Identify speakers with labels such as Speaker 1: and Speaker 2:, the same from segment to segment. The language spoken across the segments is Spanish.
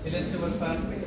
Speaker 1: Silencio, por favor.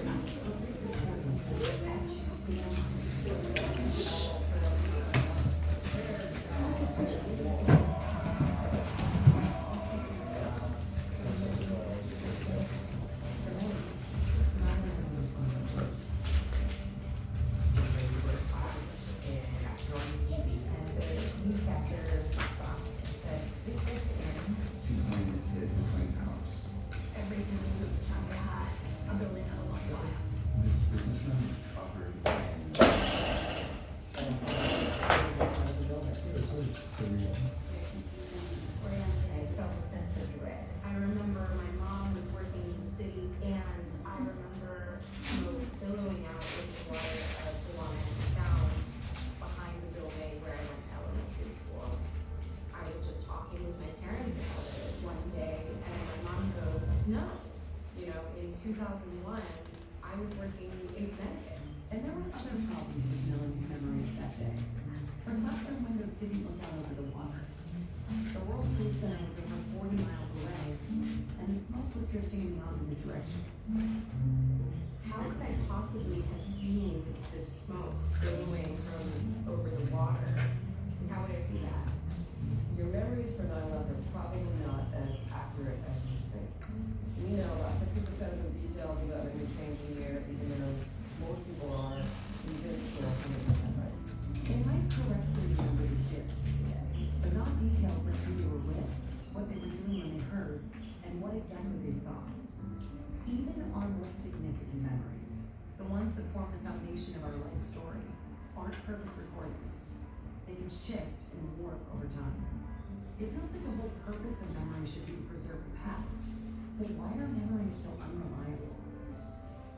Speaker 2: No. You know, in 2001, I was working in Connecticut.
Speaker 3: And there were other problems with Millen's memory that day. Her classroom windows didn't look out over the water. The World Trade Center was over 40 miles away, and the smoke was drifting in the opposite direction.
Speaker 2: How could I possibly have seen the smoke billowing from over the water? How would I see that?
Speaker 4: Your memories for 9/11 are probably not as accurate as you think. We know about 50% of the details about every change in the year, even though most people are convinced they're 100% right.
Speaker 3: They might correctly remember the gist of the day, but not details like who they were with, what they were doing when they heard, and what exactly they saw. Even our most significant memories, the ones that form the foundation of our life story, aren't perfect recordings. They can shift and warp over time. It feels like the whole purpose of memory should be to preserve the past. So why are memories so unreliable?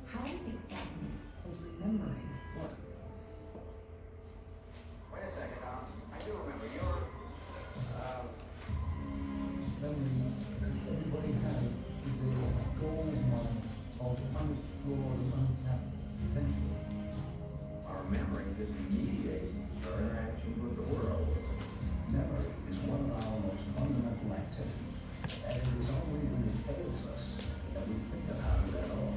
Speaker 3: How exactly does remembering work?
Speaker 5: Wait a second, I do remember your,
Speaker 6: memory everybody has is a gold mine of unexplored and untapped potential.
Speaker 5: our memory that we mediate our interactions with the world.
Speaker 6: Memory is one of our most fundamental activities, and it is only when it fails us that we think about it at all.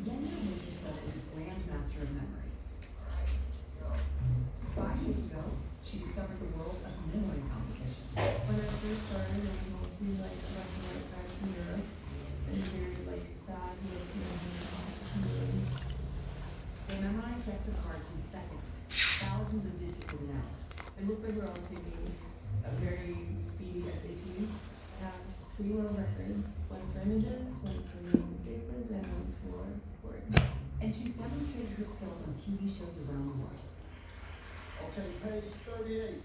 Speaker 3: Yenya Winterset is a grandmaster of memory. 5 years ago, she discovered the world of memory competitions.
Speaker 7: When I first started, it was mostly like black and white guys from Europe and very like sad looking.
Speaker 3: They memorize decks of cards in seconds, thousands of digits in an hour.
Speaker 7: It looks like we're all taking a very speedy SAT. Have 3 world records, 1 for images, 1 for names and faces, and 1 for words.
Speaker 3: And she's demonstrated her skills on TV shows around the world.
Speaker 6: Okay, page 38.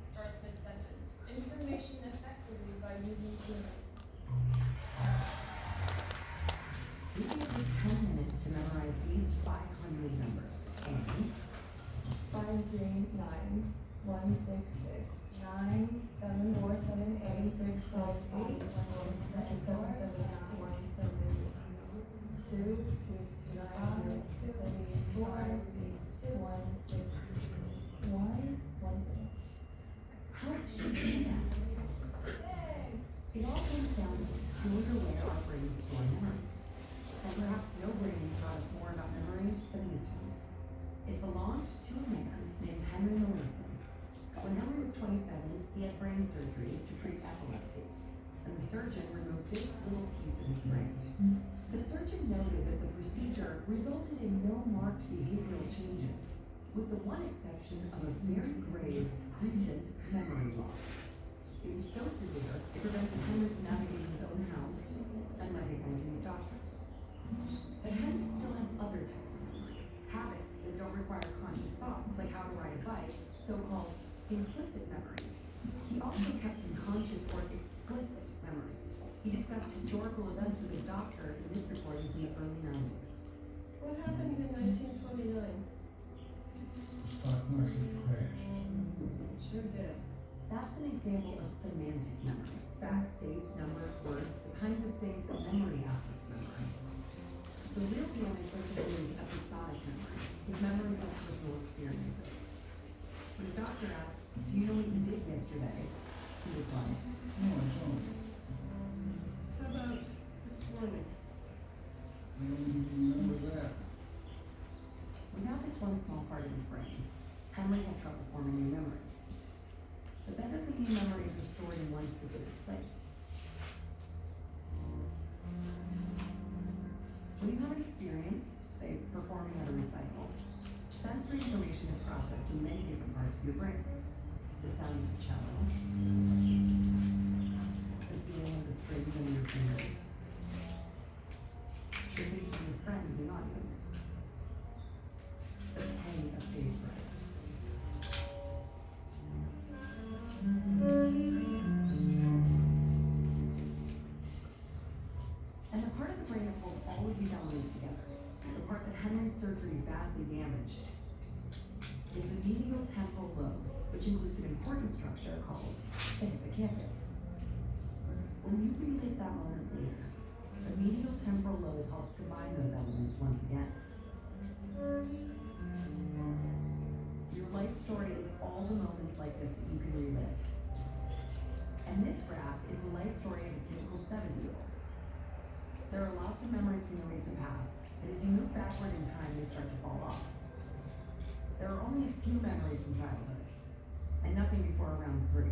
Speaker 8: Starts mid-sentence. Information effectively by using humor.
Speaker 3: We give you 10 minutes to memorize these 500 numbers. And
Speaker 7: 539 166 9 7 4 7 8 6 5 8 1 7 7 7 1 7 2 2 2 9 7 4 8 1 6 1 1 2.
Speaker 3: how does she do that? It all comes down to the peculiar way our brains store memories. And perhaps no brain has taught us more about memory than this one. It belonged to a man named Henry Molaison. When Henry was 27, he had brain surgery to treat epilepsy, and the surgeon removed this little piece of his brain. The surgeon noted that the procedure resulted in no marked behavioral changes, with the one exception of a very grave, recent memory loss. It was so severe, it prevented Henry from navigating his own house and recognizing his doctors. But Henry still had other types of memory, habits that don't require conscious thought, like how to ride a bike, so-called implicit memories. He also kept some conscious or explicit memories. He discussed historical events with his doctor in this recording from the early 90s.
Speaker 7: What happened in 1929?
Speaker 6: The stock market crashed.
Speaker 7: Sure did.
Speaker 3: That's an example of semantic memory. Facts, dates, numbers, words, the kinds of things that memory athletes memorize. The real damage was to Henry's episodic memory, his memory of personal experiences. When his doctor asked, "Do you know what you did yesterday?" he replied,
Speaker 6: No, I don't.
Speaker 4: How about this morning?
Speaker 6: I don't even remember that.
Speaker 3: without this one small part of his brain, Henry had trouble forming new memories. But that doesn't mean memories are stored in one specific place. When you have an experience, say performing at a recital, sensory information is processed in many different parts of your brain. The sound of the cello, the feeling of the strings under your fingers, the face of your friend in the audience, the pain of stage fright. And the part of the brain that pulls all of these elements together, the part that Henry's surgery badly damaged, is the medial temporal lobe, which includes an important structure called the hippocampus. When you relive that moment later, the medial temporal lobe helps combine those elements once again. Your life story is all the moments like this that you can relive. And this graph is the life story of a typical 70-year-old. There are lots of memories from the recent past, but as you move backward in time, they start to fall off. There are only a few memories from childhood, and nothing before around 3.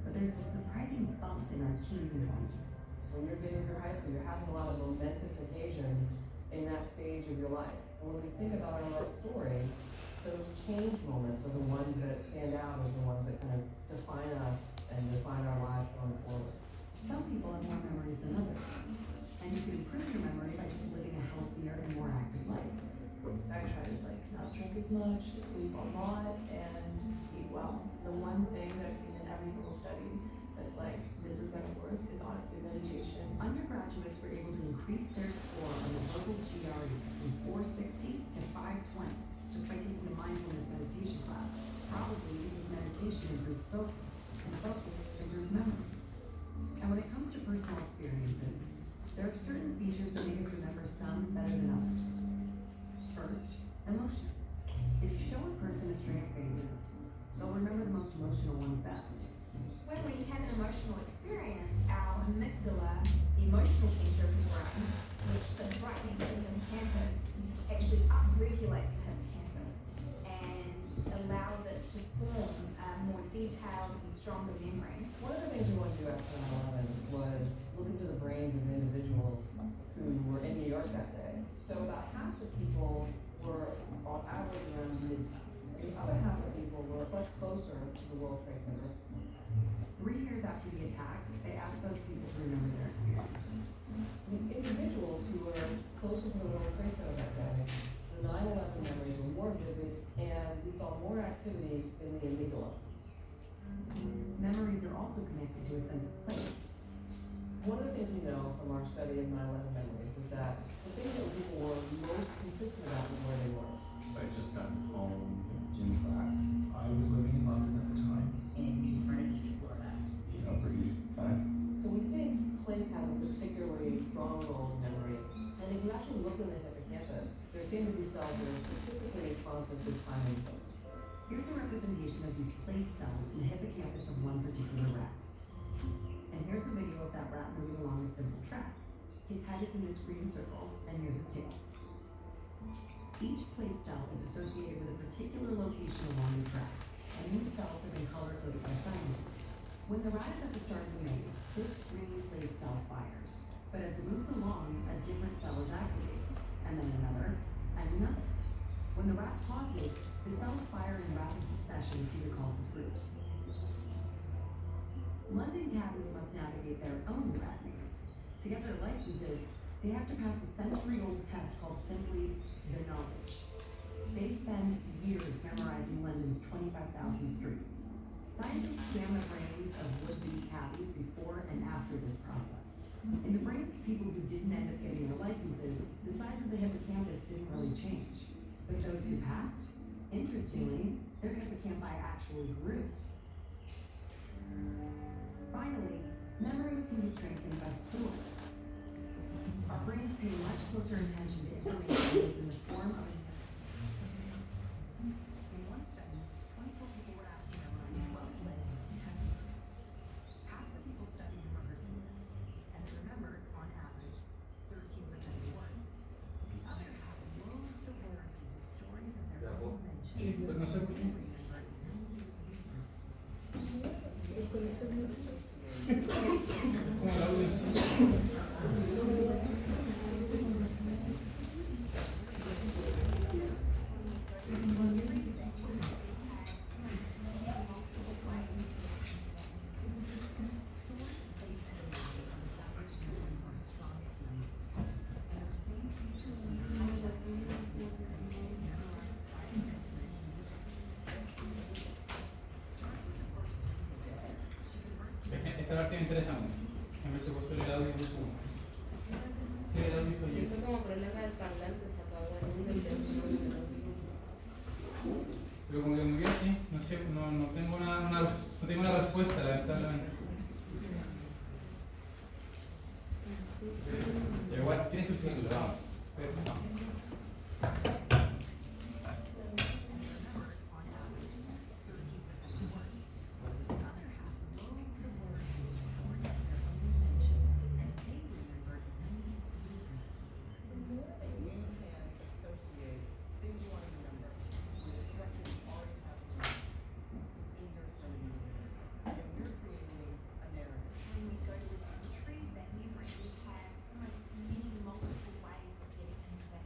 Speaker 3: But there's this surprising bump in our teens and 20s.
Speaker 4: When you're getting through high school, you're having a lot of momentous occasions in that stage of your life. And when we think about our life stories, those change moments are the ones that stand out as the ones that kind of define us and define our lives going forward.
Speaker 3: Some people have more memories than others, and you can improve your memory by just living a healthier and more active life.
Speaker 7: I try to like not drink as much, sleep a lot, and eat well. The one thing that I've seen in every single study that's like, this is gonna work is honestly meditation.
Speaker 3: Undergraduates were able to increase their score on the verbal GRE from 460 to 520 just by taking a mindfulness meditation class, probably because meditation improves focus, and focus improves memory. And when it comes to personal experiences, there are certain features that make us remember some better than others. First, emotion. If you show a person a string of faces, they'll remember the most emotional ones best.
Speaker 1: When we have an emotional experience, our amygdala, the emotional center of the brain, which sits right next to the hippocampus, actually upregulates the hippocampus and allows it to form a more detailed and stronger memory.
Speaker 4: One of the things we wanted to do after 9/11 was look into the brains of individuals who were in New York that day. So about half the people were on average around Midtown. And the other half of the people were much closer to the World Trade Center.
Speaker 3: 3 years after the attacks, they asked those people to remember their experiences.
Speaker 4: The individuals who were closer to the World Trade Center that day, the 9/11 memories were more vivid, and we saw more activity in the amygdala.
Speaker 3: Memories are also connected to a sense of place.
Speaker 4: One of the things we know from our study of 9/11 memories is that the things that people were most consistent about was where they were.
Speaker 5: I just got home from gym class.
Speaker 6: I was living in London at the time.
Speaker 9: In East Greenwich, Florida.
Speaker 5: Upper East Side.
Speaker 4: So we think place has a particularly strong role in memory. And if you actually look in the hippocampus, there seem to be cells that are specifically responsive to time and place.
Speaker 3: Here's a representation of these place cells in the hippocampus of one particular rat. And here's a video of that rat moving along a simple track. His head is in this green circle, and here's his tail. Each place cell is associated with a particular location along the track, and these cells have been color-coded by scientists. When the rat is at the start of the maze, this green place cell fires. But as it moves along, a different cell is activated, and then another, and another. When the rat pauses, the cells fire in rapid succession as he recalls his route. London cabbies must navigate their own rat maze. To get their licenses, they have to pass a century-old test called simply the knowledge. They spend years memorizing London's 25,000 streets. Scientists scan the brains of would-be cabbies before and after this process. In the brains of people who didn't end up getting their licenses, the size of the hippocampus didn't really change. But those who passed, interestingly, their hippocampi actually grew. Finally, memories can be strengthened by story. Our brains pay much closer attention to information that's in the form of in one study, 24 people were asked to memorize 12 lists in 10 minutes. Half the people studied remembered the lists, and they remembered, on average, 13% of the words. The other half wove the words into stories of their own invention.
Speaker 10: Sí, pero no sé por qué. Como el audio sí. Esta parte me interesa mucho. A ver si puedo subir el audio en un segundo. ¿Qué el audio fue yo?
Speaker 2: Fue como problema del parlante, se apagó en un del
Speaker 10: Pero como que murió así, no sé, no tengo no tengo una respuesta, lamentablemente. Pero igual, tiene su título, vamos. Pero, vamos.
Speaker 1: When we go to retrieve that memory, we have almost many multiple ways of getting into that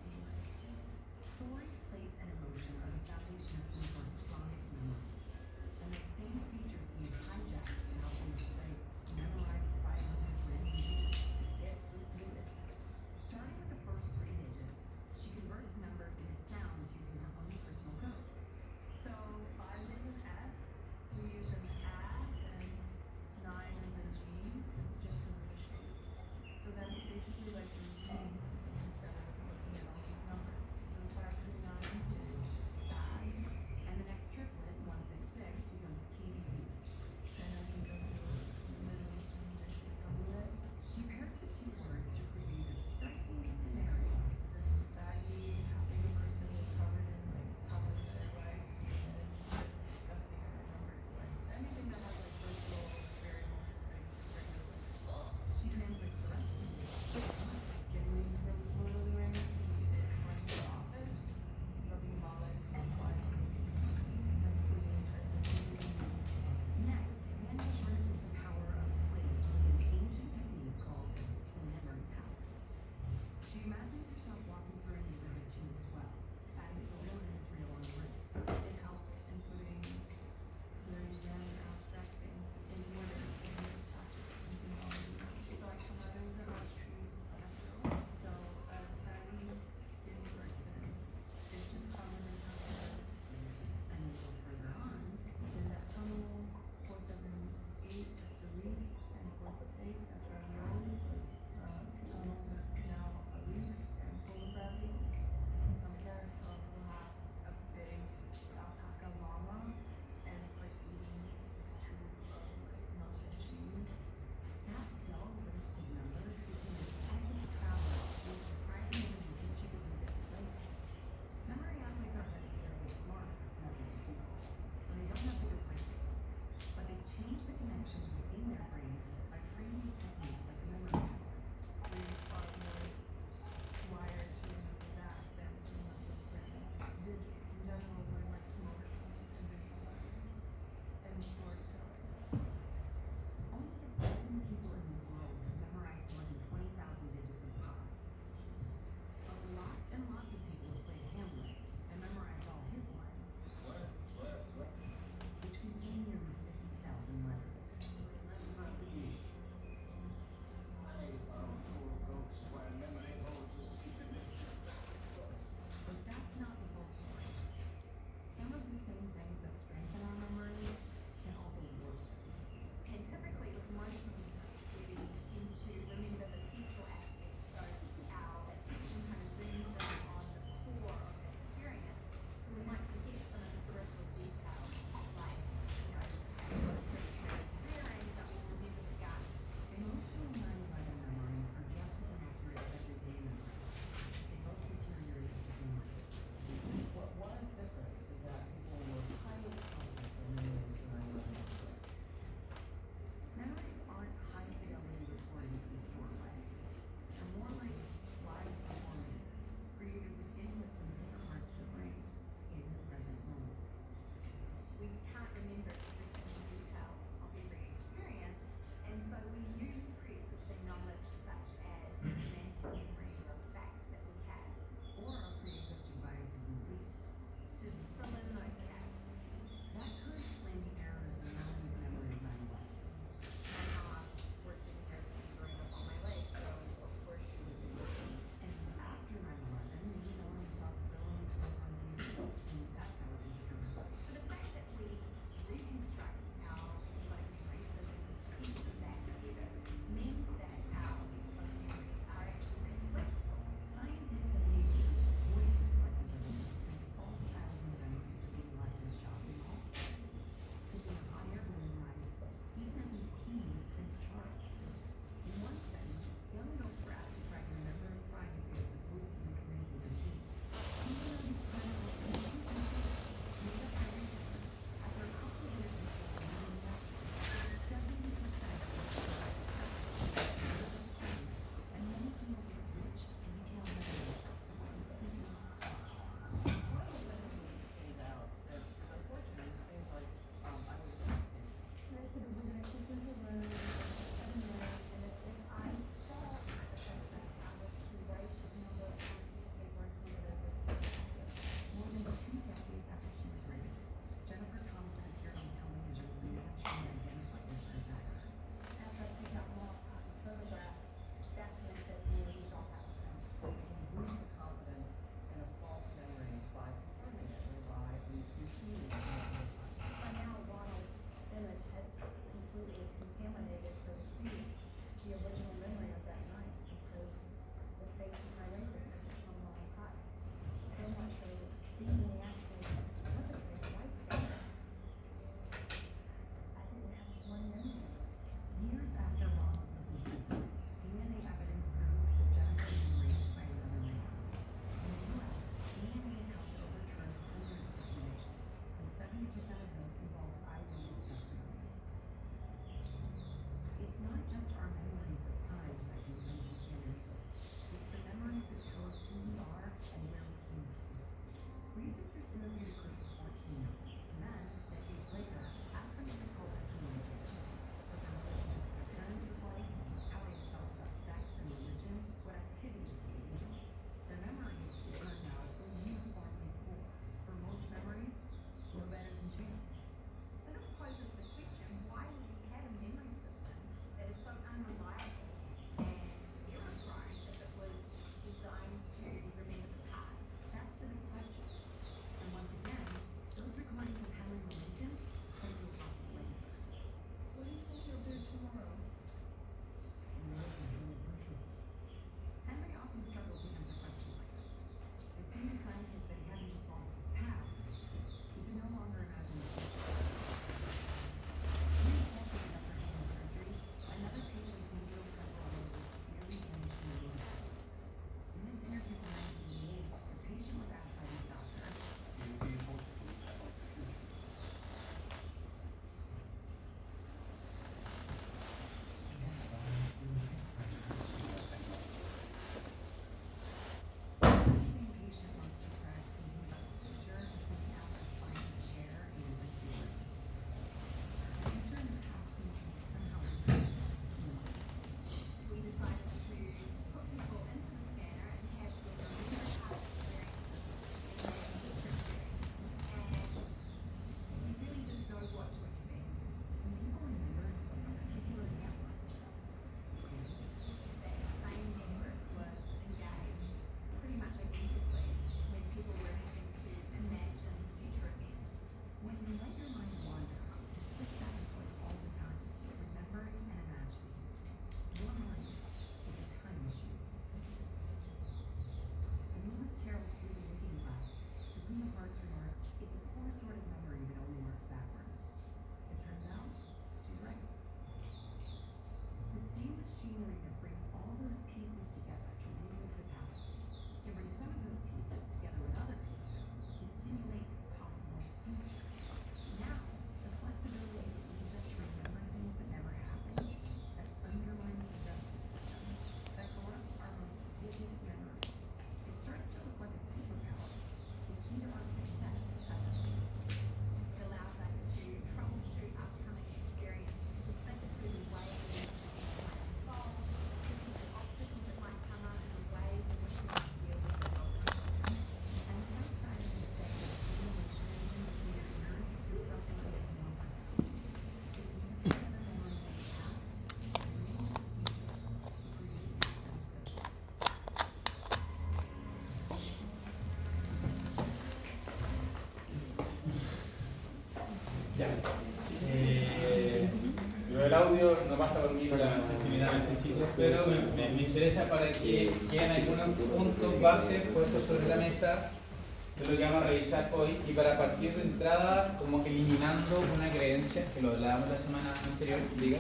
Speaker 10: audio no pasa por mí infinitamente, chicos, pero me interesa para que queden algunos puntos base puestos sobre la mesa de lo que vamos a revisar hoy y para partir de entrada como que eliminando una creencia que lo hablábamos la semana anterior, diga.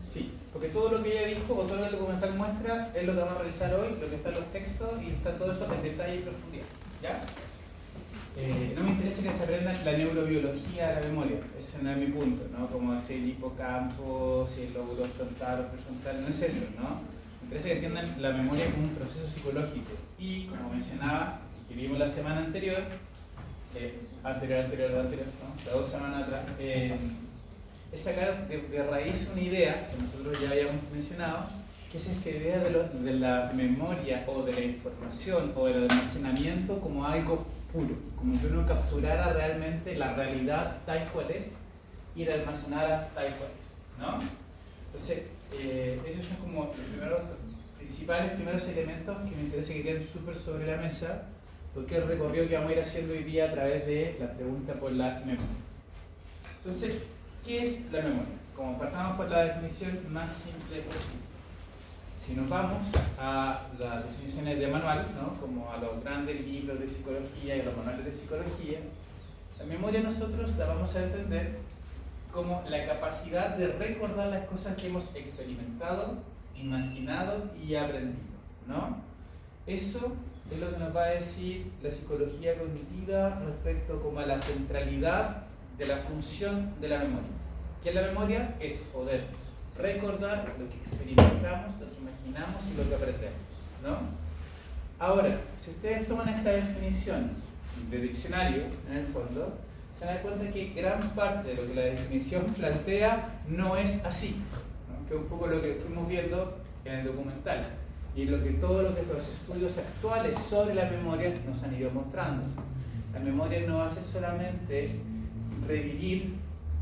Speaker 10: Sí, porque todo lo que ella dijo o todo lo que el documental muestra es lo que vamos a revisar hoy, lo que está en los textos y está todo eso en detalle y profundidad, ¿ya? No me interesa que se aprendan la neurobiología de la memoria, ese no es mi punto, ¿no? Como si el hipocampo, si el lóbulo frontal o prefrontal, no es eso, ¿no? Me interesa que entiendan la memoria como un proceso psicológico y, como mencionaba, y que vimos la semana anterior, anterior, ¿no? Las 2 semanas atrás, es sacar de raíz una idea que nosotros ya habíamos mencionado, que es esta idea de la memoria o de la información o del almacenamiento como algo puro, como que uno capturara realmente la realidad tal cual es y la almacenara tal cual es, ¿no? Entonces, esos son como los primeros elementos que me interesa que queden súper sobre la mesa, porque es el recorrido que vamos a ir haciendo hoy día a través de la pregunta por la memoria. Entonces, ¿qué es la memoria? Como partamos por la definición más simple posible. Si nos vamos a las definiciones de manual, ¿no? Como a los grandes libros de psicología y a los manuales de psicología, la memoria nosotros la vamos a entender como la capacidad de recordar las cosas que hemos experimentado, imaginado y aprendido, ¿no? Eso es lo que nos va a decir la psicología cognitiva respecto como a la centralidad de la función de la memoria. ¿Qué es la memoria? Es poder recordar lo que experimentamos, lo que imaginamos y lo que aprendemos, ¿no? Ahora, si ustedes toman esta definición de diccionario, en el fondo, se dan cuenta que gran parte de lo que la definición plantea no es así, ¿no? Que es un poco lo que fuimos viendo en el documental y todo lo que los estudios actuales sobre la memoria nos han ido mostrando. La memoria no hace solamente revivir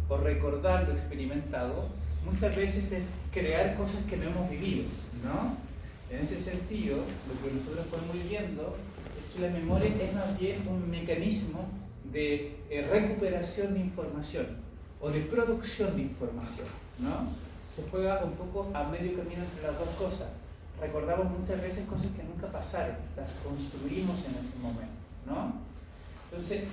Speaker 10: o recordar lo experimentado, muchas veces es crear cosas que no hemos vivido, ¿no? En ese sentido, lo que nosotros podemos ir viendo es que la memoria es más bien un mecanismo de recuperación de información o de producción de información, ¿no? Se juega un poco a medio camino entre las dos cosas. Recordamos muchas veces cosas que nunca pasaron, las construimos en ese momento, ¿no? Entonces,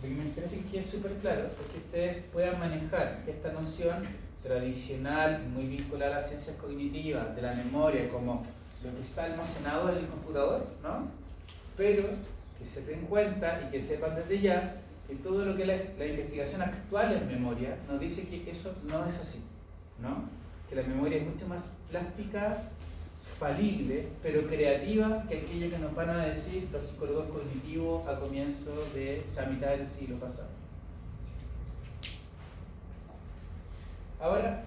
Speaker 10: lo que me interesa es que es súper claro, es que ustedes puedan manejar esta noción tradicional, muy vinculada a las ciencias cognitivas, de la memoria, como lo que está almacenado en el computador, ¿no? Pero que se den cuenta y que sepan desde ya que todo lo que la investigación actual en memoria nos dice que eso no es así, ¿no? Que la memoria es mucho más plástica, falible, pero creativa que aquello que nos van a decir los psicólogos cognitivos a comienzo de, o sea, a mitad del siglo pasado. Ahora,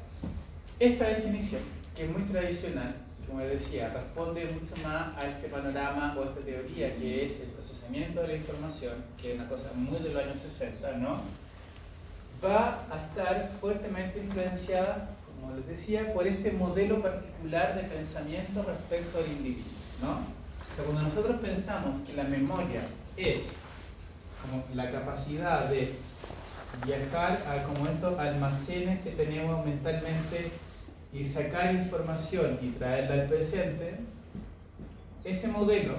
Speaker 10: esta definición, que es muy tradicional, como les decía, responde mucho más a este panorama o a esta teoría que es el procesamiento de la información, que es una cosa muy de los años 60, ¿no? Va a estar fuertemente influenciada, como les decía, por este modelo particular de pensamiento respecto al individuo, ¿no? O sea, cuando nosotros pensamos que la memoria es como la capacidad de viajar a como estos almacenes que tenemos mentalmente y sacar información y traerla al presente, ese modelo,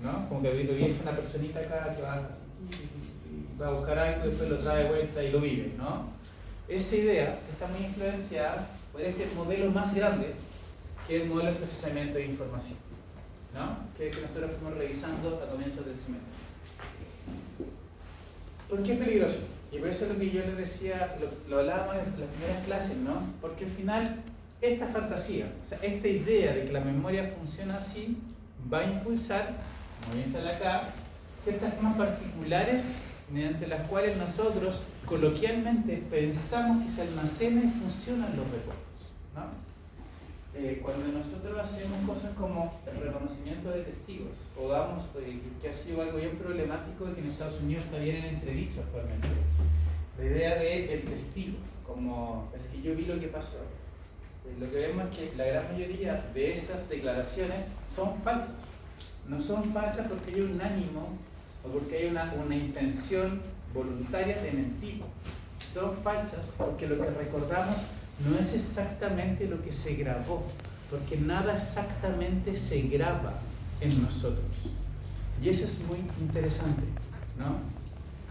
Speaker 10: ¿no? Como que hubiese una personita acá que va a buscar algo y después lo trae de vuelta y lo vive, ¿no? Esa idea está muy influenciada por este modelo más grande que es el modelo de procesamiento de información, ¿no? Que es que nosotros fuimos revisando a comienzos del semestre. ¿Por qué es peligroso? Y por eso es lo que yo les decía, lo hablábamos en las primeras clases, ¿no? Porque al final, esta fantasía, o sea, esta idea de que la memoria funciona así, va a impulsar, como bien sale acá, ciertas formas particulares mediante las cuales nosotros coloquialmente pensamos que se almacenan y funcionan los recuerdos, ¿no? Cuando nosotros hacemos cosas como el reconocimiento de testigos, o damos, que ha sido algo bien problemático y que en Estados Unidos está bien en entredicho actualmente, la idea del testigo, como es que yo vi lo que pasó. Lo que vemos es que la gran mayoría de esas declaraciones son falsas. No son falsas porque hay un ánimo o porque hay una intención voluntaria de mentir. son falsas porque lo que recordamos no es exactamente lo que se grabó, porque nada exactamente se graba en nosotros. Y eso es muy interesante, ¿no?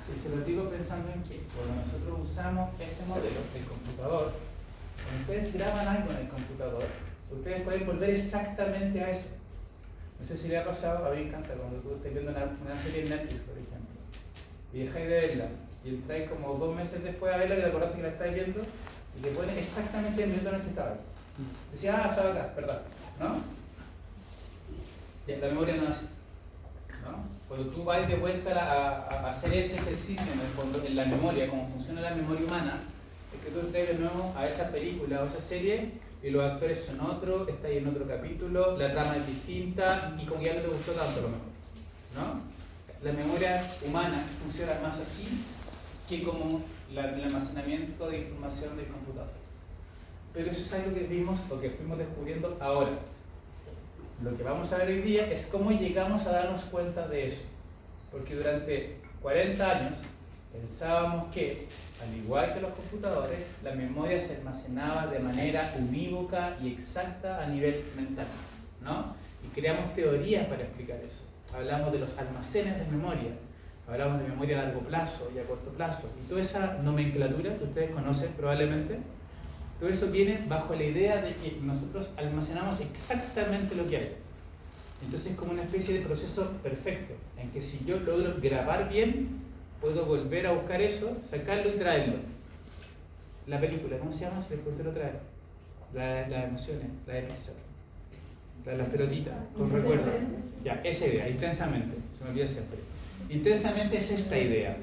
Speaker 10: Si se lo digo pensando en que cuando nosotros usamos este modelo, el computador, cuando ustedes graban algo en el computador, ustedes pueden volver exactamente a eso. No sé si le ha pasado, a mí me encanta cuando tú estás viendo una serie en Netflix, por ejemplo, y dejáis de verla, y entráis como 2 meses después a verla y te acordaste que la estáis viendo, y te pones exactamente en el momento en el que estaba. Decía, estaba acá, ¿verdad? ¿No? Ya, la memoria no es así, ¿no? Cuando tú vas de vuelta a hacer ese ejercicio en el fondo, en la memoria, cómo funciona la memoria humana, es que tú entras de nuevo a esa película o esa serie y los actores son otros, está ahí en otro capítulo, la trama es distinta y como ya no te gustó tanto lo mejor, ¿no? La memoria humana funciona más así que como el almacenamiento de información del computador. Pero eso es algo que vimos o que fuimos descubriendo ahora. Lo que vamos a ver hoy día es cómo llegamos a darnos cuenta de eso. Porque durante 40 años pensábamos que, al igual que los computadores, la memoria se almacenaba de manera unívoca y exacta a nivel mental, ¿no? Y creamos teorías para explicar eso. Hablamos de los almacenes de memoria, hablamos de memoria a largo plazo y a corto plazo. Y toda esa nomenclatura que ustedes conocen probablemente, todo eso viene bajo la idea de que nosotros almacenamos exactamente lo que hay. Entonces es como una especie de proceso perfecto, en que si yo logro grabar bien, puedo volver a buscar eso, sacarlo y traerlo. La película, ¿cómo se llama? Se les conté la otra vez. Las emociones, la de Pixar. Las pelotitas, con recuerdo. Ya, esa idea, intensamente. Se me olvida siempre. Intensamente es esta idea.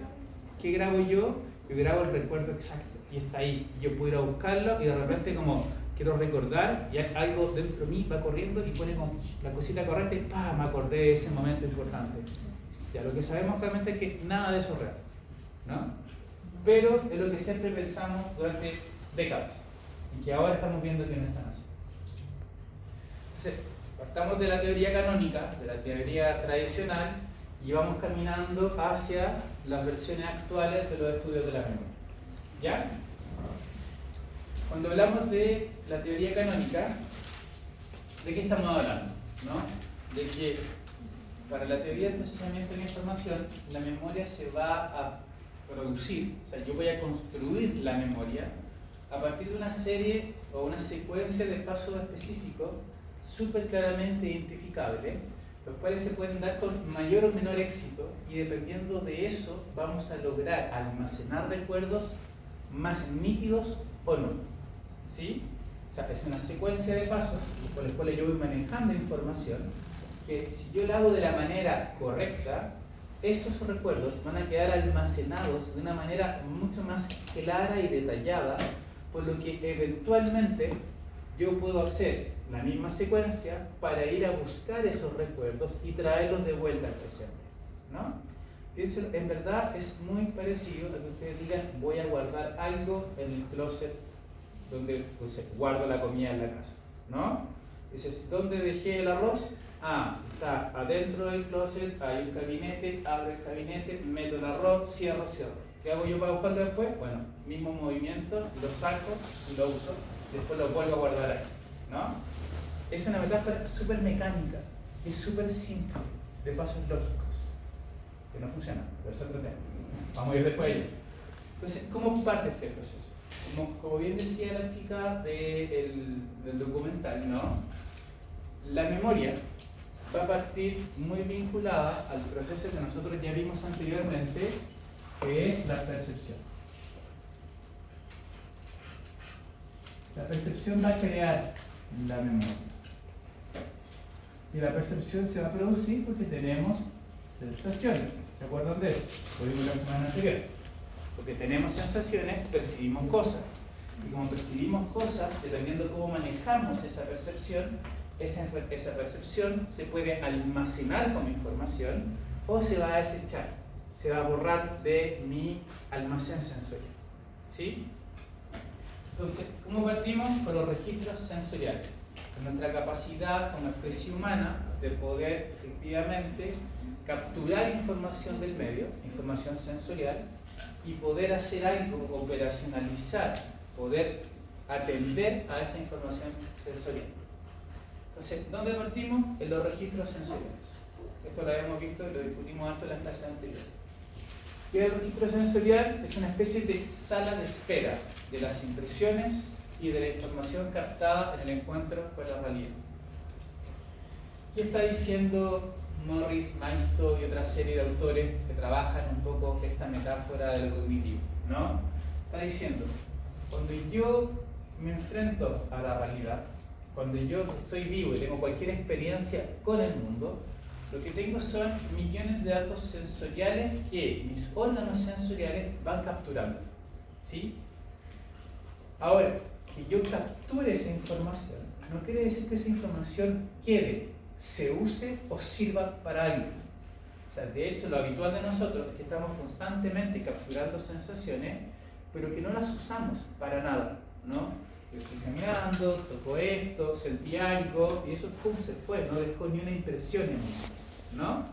Speaker 10: ¿Qué grabo yo? Yo grabo el recuerdo exacto. Y está ahí. Y yo puedo ir a buscarlo y de repente como quiero recordar y algo dentro de mí va corriendo y pone como la cosita correcta y ¡pah! Me acordé de ese momento importante. Ya, lo que sabemos claramente es que nada de eso es real, ¿no? Pero es lo que siempre pensamos durante décadas y que ahora estamos viendo que no están así. Entonces, partamos de la teoría canónica, de la teoría tradicional y vamos caminando hacia las versiones actuales de los estudios de la memoria. ¿Ya? Cuando hablamos de la teoría canónica, ¿de qué estamos hablando? ¿No? De que para la teoría del procesamiento de la información, la memoria se va a producir, o sea, yo voy a construir la memoria a partir de una serie o una secuencia de pasos específicos súper claramente identificables, los cuales se pueden dar con mayor o menor éxito y dependiendo de eso vamos a lograr almacenar recuerdos más nítidos o no. ¿Sí? O sea, es una secuencia de pasos por los cuales yo voy manejando información que si yo la hago de la manera correcta, esos recuerdos van a quedar almacenados de una manera mucho más clara y detallada, por lo que eventualmente yo puedo hacer la misma secuencia para ir a buscar esos recuerdos y traerlos de vuelta al presente, ¿no? Piénselo, en verdad es muy parecido a que ustedes digan voy a guardar algo en el closet donde pues, guardo la comida en la casa, ¿no? Dices, ¿dónde dejé el arroz? Ah, está adentro del closet, hay un gabinete, abro el gabinete, meto el arroz, cierro. ¿Qué hago yo para buscarlo después? Bueno, mismo movimiento, lo saco y lo uso, después lo vuelvo a guardar ahí, ¿no? Es una metáfora súper mecánica, es súper simple, de pasos lógicos, que no funciona, pero es otro tema. Vamos a ir después a ello. Entonces, ¿cómo parte este proceso? Como bien decía la chica del documental, ¿no? La memoria va a partir muy vinculada al proceso que nosotros ya vimos anteriormente, que es la percepción. La percepción va a crear la memoria. Y la percepción se va a producir porque tenemos sensaciones. ¿Se acuerdan de eso? Lo vimos la semana anterior. Porque tenemos sensaciones, percibimos cosas. Y como percibimos cosas, dependiendo de cómo manejamos esa percepción se puede almacenar como información o se va a desechar, se va a borrar de mi almacén sensorial. ¿Sí? Entonces, ¿cómo partimos? Con los registros sensoriales. Con nuestra capacidad como especie humana de poder efectivamente capturar información del medio, información sensorial, y poder hacer algo, operacionalizar, poder atender a esa información sensorial. Entonces, ¿dónde partimos? En los registros sensoriales. Esto lo habíamos visto y lo discutimos antes en las clases anteriores. Y el registro sensorial es una especie de sala de espera de las impresiones y de la información captada en el encuentro con la realidad. ¿Qué está diciendo Morris, Maisto y otra serie de autores que trabajan un poco esta metáfora de lo cognitivo? ¿No? Está diciendo, cuando yo me enfrento a la realidad, cuando yo estoy vivo y tengo cualquier experiencia con el mundo, lo que tengo son millones de datos sensoriales que mis órganos sensoriales van capturando. ¿Sí? Ahora, que yo capture esa información no quiere decir que esa información quede, se use o sirva para algo. O sea, de hecho, lo habitual de nosotros es que estamos constantemente capturando sensaciones, pero que no las usamos para nada, ¿no? Yo estoy caminando, toco esto, sentí algo, y eso se fue, no dejó ni una impresión en mí, ¿no?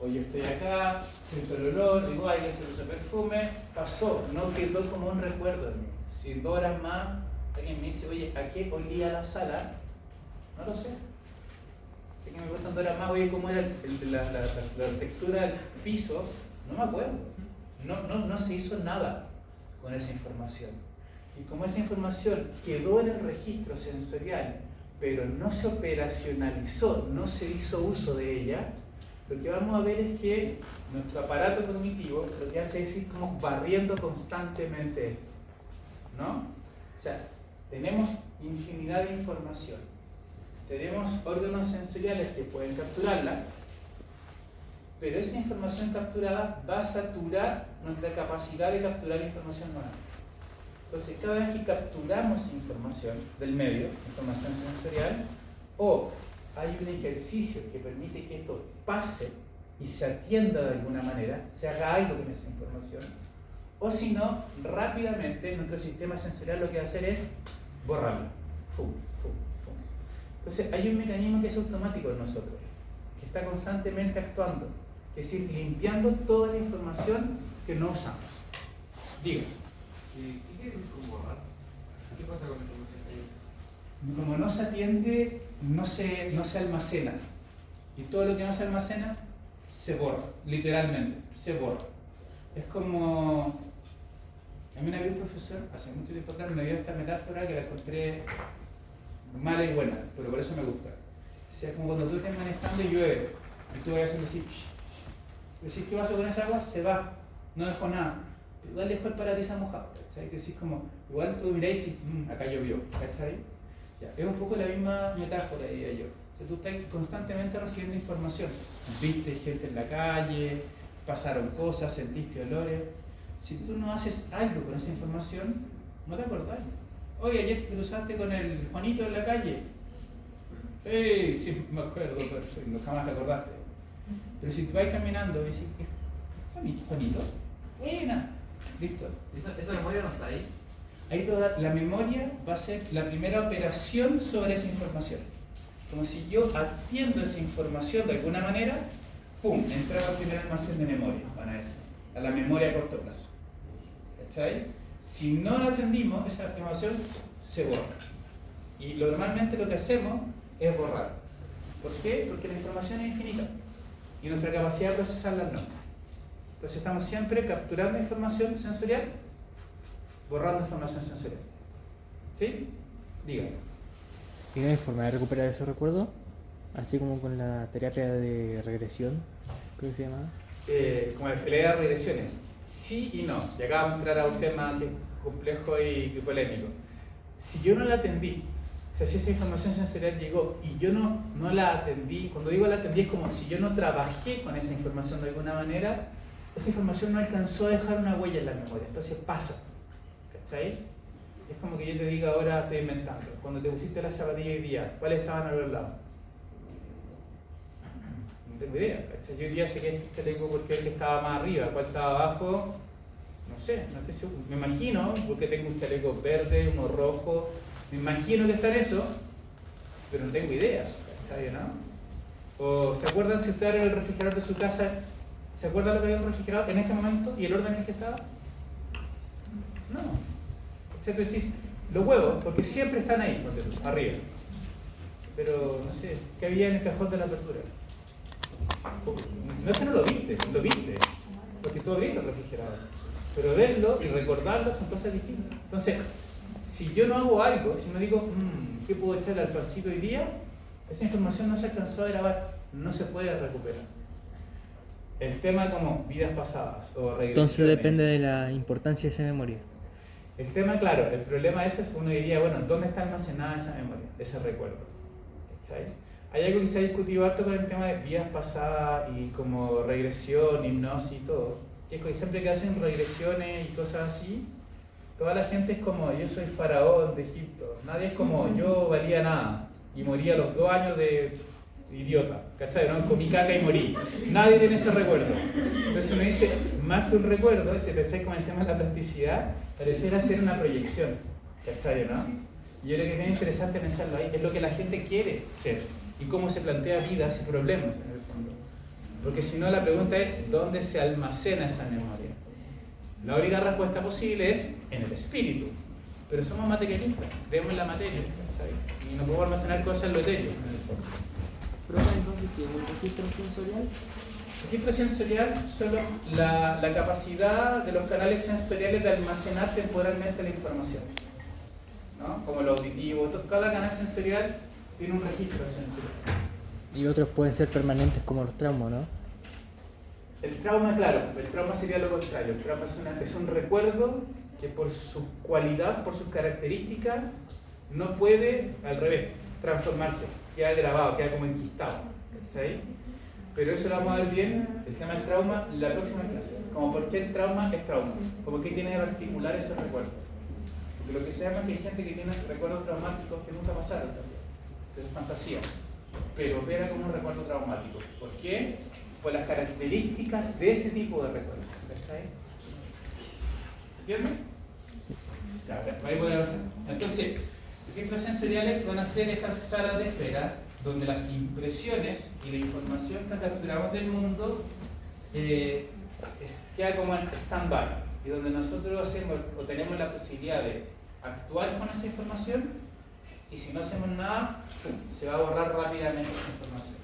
Speaker 10: O yo estoy acá, siento el olor, digo, alguien se puso perfume, pasó, no quedó como un recuerdo en mí. Si 2 horas más alguien me dice, oye, ¿a qué olía la sala? No lo sé. Es que me cuentan 2 horas más, oye, ¿cómo era la textura del piso? No me acuerdo. No se hizo nada con esa información. Y como esa información quedó en el registro sensorial, pero no se operacionalizó, no se hizo uso de ella, lo que vamos a ver es que nuestro aparato cognitivo lo que hace es ir como barriendo constantemente esto, ¿no? O sea, tenemos infinidad de información, tenemos órganos sensoriales que pueden capturarla, pero esa información capturada va a saturar nuestra capacidad de capturar información nueva. Entonces, cada vez que capturamos información del medio, información sensorial, o hay un ejercicio que permite que esto pase y se atienda de alguna manera, se haga algo con esa información, o si no, rápidamente nuestro sistema sensorial lo que va a hacer es borrarlo. Fum, fum, fum. Entonces, hay un mecanismo que es automático en nosotros, que está constantemente actuando, es decir, limpiando toda la información que no usamos. Digo.
Speaker 5: ¿Qué quiere decir con borrar? ¿Qué pasa con la información que hay?
Speaker 10: Como no se atiende, no se almacena. Y todo lo que no se almacena, se borra. Literalmente, se borra. Es como... A mí una vez un profesor, hace mucho tiempo atrás, me dio esta metáfora que la encontré mala y buena, pero por eso me gusta. O sea, como cuando tú estás manejando y llueve, y tú vas haciendo así, decís, ¿qué pasó con esa agua? Se va, no dejó nada. Igual dejó el parabrisas mojado, ¿cachai? Que decís como, igual tú miráis y acá llovió, ¿cachai? Ya, es un poco la misma metáfora, diría yo. O sea, tú estás constantemente recibiendo información. Viste gente en la calle, pasaron cosas, sentiste olores. Si tú no haces algo con esa información, no te acordás. Oye, ayer te cruzaste con el Juanito en la calle. Sí, me acuerdo, perfecto, jamás te acordaste. Pero si tú vas caminando y decís, Juanito, buena. Listo.
Speaker 9: ¿Esa memoria no está ahí?
Speaker 10: Ahí la memoria va a ser la primera operación sobre esa información. Como si yo atiendo esa información de alguna manera, ¡pum! Entraba al primer almacén de memoria, van a decir, a la memoria a corto plazo. ¿Cachai? Si no la atendimos, esa información se borra. Y normalmente lo que hacemos es borrar. ¿Por qué? Porque la información es infinita y nuestra capacidad de procesarla no. Entonces estamos siempre capturando información sensorial, borrando información sensorial. ¿Sí? Dígame.
Speaker 11: ¿Y no hay forma de recuperar esos recuerdos? Así como con la terapia de regresión, creo que se llama.
Speaker 10: Como la pelea de regresiones. Sí y no. Y acá vamos a entrar a un tema que es complejo y polémico. Si yo no la atendí, o sea, si esa información sensorial llegó y yo no la atendí, cuando digo la atendí es como si yo no trabajé con esa información de alguna manera, esa información no alcanzó a dejar una huella en la memoria, entonces pasa, ¿cachai? Es como que yo te diga ahora, estoy inventando, cuando te pusiste la zapatilla hoy día, ¿cuáles estaban a los lados? No tengo idea, ¿cachai? Yo hoy día sé que este chaleco porque es el que estaba más arriba, cuál estaba abajo, no sé, no estoy seguro. Me imagino, porque tengo un chaleco verde, uno rojo, me imagino que está en eso, pero no tengo idea, ¿cachai? ¿No? O ¿se acuerdan si ustedes en el refrigerador de su casa? ¿Se acuerdan lo que había en el refrigerador en este momento y el orden en el que estaba? No. O sea, tú decís, los huevos, porque siempre están ahí, ponte tú, arriba. Pero, no sé, ¿qué había en el cajón de la verdura? No es que no lo viste, porque tú abrís el refrigerador. Pero verlo y recordarlo son cosas distintas. Entonces, si yo no hago algo, si no digo, ¿qué puedo echar al pancito hoy día? Esa información no se alcanzó a grabar, no se puede recuperar. El tema como vidas pasadas o regresiones.
Speaker 11: Entonces depende de la importancia de esa memoria.
Speaker 10: El tema, claro, el problema es que uno diría, bueno, ¿dónde está almacenada esa memoria, ese recuerdo? ¿Cachai? Hay algo que se ha discutido harto con el tema de vidas pasadas y como regresión, hipnosis y todo. Y es que siempre que hacen regresiones y cosas así, toda la gente es como, yo soy faraón de Egipto. Nadie es como, yo valía nada y morí a los 2 años de idiota. ¿Cachai? ¿No? Comí caca y morí. Nadie tiene ese recuerdo. Entonces uno dice, más que un recuerdo, si pensáis como el tema de la plasticidad, pareciera ser una proyección. ¿Cachai? ¿No? Y yo creo que es bien interesante pensarlo ahí, es lo que la gente quiere ser y cómo se plantea vidas y problemas en el fondo. Porque si no, la pregunta es, ¿dónde se almacena esa memoria? La única respuesta posible es en el espíritu. Pero somos materialistas, creemos en la materia, ¿sabes? Y no podemos almacenar cosas en lo etéreo, en el fondo.
Speaker 11: ¿Pero entonces qué es un registro sensorial?
Speaker 10: El registro sensorial es solo la capacidad de los canales sensoriales de almacenar temporalmente la información, ¿no? Como lo auditivo, cada canal sensorial tiene un registro sensorial.
Speaker 11: Y otros pueden ser permanentes como los traumas, ¿no?
Speaker 10: El trauma, claro, el trauma sería lo contrario. El trauma es un recuerdo que por su cualidad, por sus características, no puede, al revés, transformarse. Queda grabado, queda como enquistado. ¿Sí? Pero eso lo vamos a ver bien, el tema del trauma, en la próxima clase. Como por qué el trauma es trauma. Como qué tiene de particular ese recuerdo. Porque lo que se llama es que hay gente que tiene recuerdos traumáticos que nunca pasaron también. Es fantasía. Pero opera como un recuerdo traumático. ¿Por qué? Por las características de ese tipo de recuerdos. ¿Se entiende? Ahí puede avanzar. Entonces, registros sensoriales van a ser estas salas de espera donde las impresiones y la información que capturamos del mundo queda como en stand-by y donde nosotros hacemos o tenemos la posibilidad de actuar con esa información y si no hacemos nada, se va a borrar rápidamente esa información.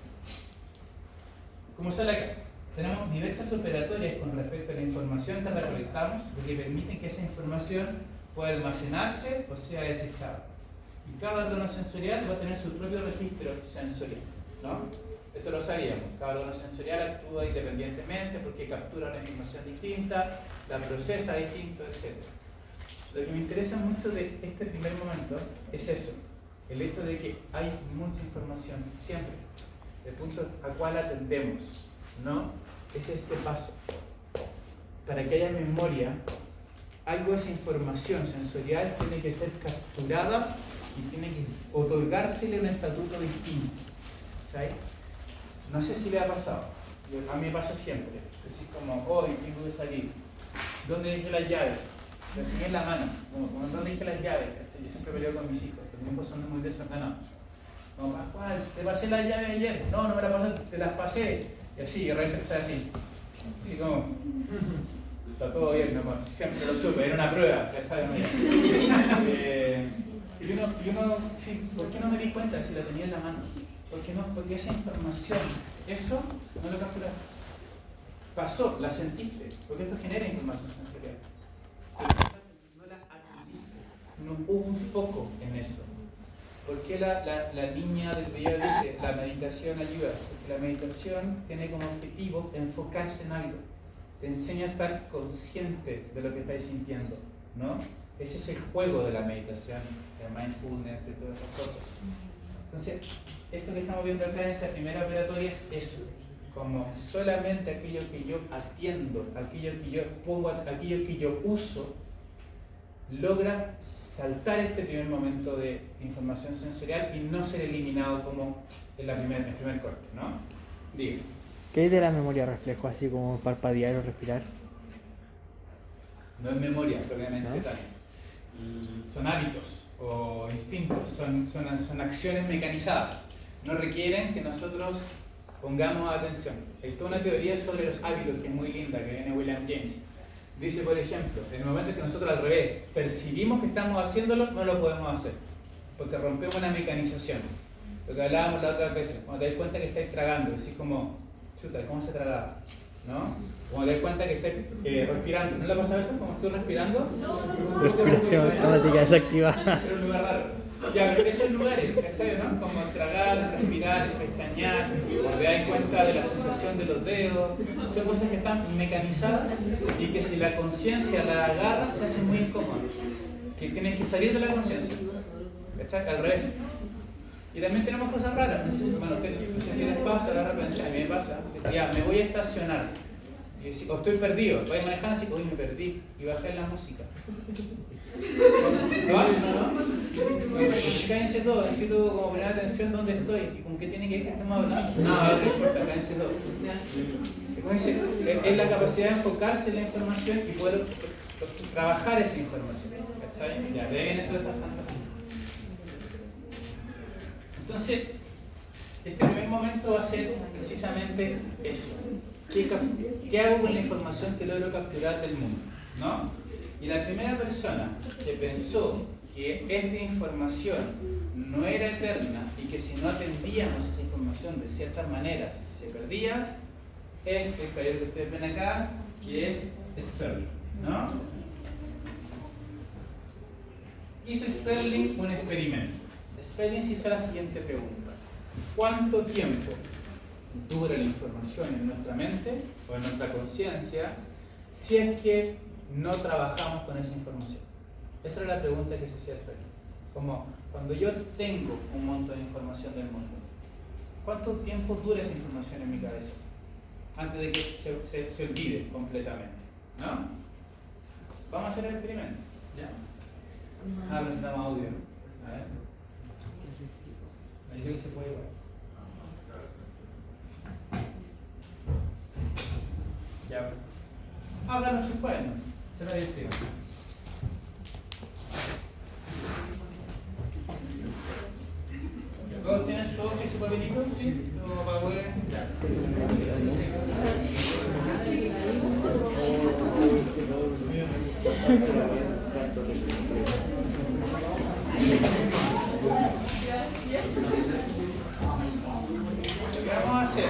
Speaker 10: Como sale acá, tenemos diversas operatorias con respecto a la información que recolectamos que permiten que esa información pueda almacenarse o sea desechada. Y cada órgano sensorial va a tener su propio registro sensorial, ¿no? Esto lo sabíamos, cada órgano sensorial actúa independientemente porque captura una información distinta, la procesa distinto, etc. Lo que me interesa mucho de este primer momento es eso, el hecho de que hay mucha información, siempre. El punto al cual atendemos, ¿no? Es este paso. Para que haya memoria, algo de esa información sensorial tiene que ser capturada y tiene que otorgársele un estatuto distinto. ¿Sabes? No sé si le ha pasado. A mí me pasa siempre. Es decir, como, hoy tengo que salir. ¿Dónde dejé las llaves? Las tenía en la mano. Como ¿dónde dejé las llaves? ¿Cachai? Yo siempre peleo con mis hijos. Los hijos son muy desordenados. No, Pascual, te pasé las llaves ayer. No, no me las pasaste, te las pasé. Y así, y repente, así. Así como, está todo bien, mi amor. Siempre lo supe, era una prueba, ¿cachai? Y uno, sí, ¿por qué no me di cuenta si la tenía en la mano? ¿Por qué no? Porque esa información, eso no lo capturaste. Pasó, la sentiste, porque esto genera información sensorial. No la adquiriste, no hubo un foco en eso. ¿Por qué la niña del video dice la meditación ayuda? Porque la meditación tiene como objetivo enfocarse en algo. Te enseña a estar consciente de lo que estáis sintiendo, ¿no? Ese es el juego de la meditación, de mindfulness, de todas esas cosas. Entonces, esto que estamos viendo acá en esta primera operatoria es eso, como solamente aquello que yo atiendo, aquello que yo pongo, aquello que yo uso, logra saltar este primer momento de información sensorial y no ser eliminado como en el primer corte, ¿no? Diga.
Speaker 11: ¿Qué hay de la memoria reflejo, así como parpadear o respirar?
Speaker 10: No es memoria, propiamente
Speaker 11: ¿No?
Speaker 10: tal. Y son hábitos o instintos, son acciones mecanizadas. No requieren que nosotros pongamos atención. Hay toda una teoría sobre los hábitos que es muy linda, que viene William James. Dice, por ejemplo, en el momento que nosotros al revés percibimos que estamos haciéndolo, no lo podemos hacer, porque rompemos una mecanización. Lo que hablábamos la otra vez, cuando te das cuenta que estáis tragando, decís como, chuta, ¿cómo se tragaba? ¿No? Cuando te das cuenta que estáis respirando, ¿no le ha pasado eso? ¿Cómo estoy respirando?
Speaker 11: Respiración automática desactivada.
Speaker 10: Era un lugar raro. Ya, pero esos lugares, ¿cachai? ¿No? Como el tragar, el respirar, el pestañear, cuando te das cuenta de la sensación de los dedos, son cosas que están mecanizadas y que si la conciencia la agarra se hace muy incómodo. Que tienes que salir de la conciencia. ¿Cachai? Al revés. Y también tenemos cosas raras. No sé si les pasa, de repente, a mí me pasa, que ya me voy a estacionar. Y si, o estoy perdido, voy manejando así, hoy me perdí y bajé la música. ¿Lo hacen o no? Cállense todos, necesito como poner atención dónde estoy y con qué tiene que ir que estemos hablando. No importa, cállense todos. Es la capacidad de enfocarse en la información y poder trabajar esa información. ¿Cachai? Ya, de ahí vienen todas esas fantasías. Entonces, este primer momento va a ser precisamente eso. ¿Qué hago con la información que logro capturar del mundo? ¿No? Y la primera persona que pensó que esta información no era eterna y que si no atendíamos esa información de ciertas maneras se perdía, es el caballero que ustedes ven acá, que es Sperling, ¿no? Hizo Sperling un experimento. Sperling se hizo la siguiente pregunta: ¿cuánto tiempo dura la información en nuestra mente o en nuestra conciencia si es que no trabajamos con esa información? Esa era la pregunta que se hacía Sperling. Como, cuando yo tengo un montón de información del mundo, ¿cuánto tiempo dura esa información en mi cabeza? Antes de que se olvide completamente, ¿no? Vamos a hacer el experimento, ¿ya? Necesitamos audio. A ver. Ahí sí que se puede igual. Ya. Háganos sus cuadernos. Será divertido. ¿Todos tienen su hoja y su papelito? ¿Sí? ¿Todo para poder? Lo que vamos a hacer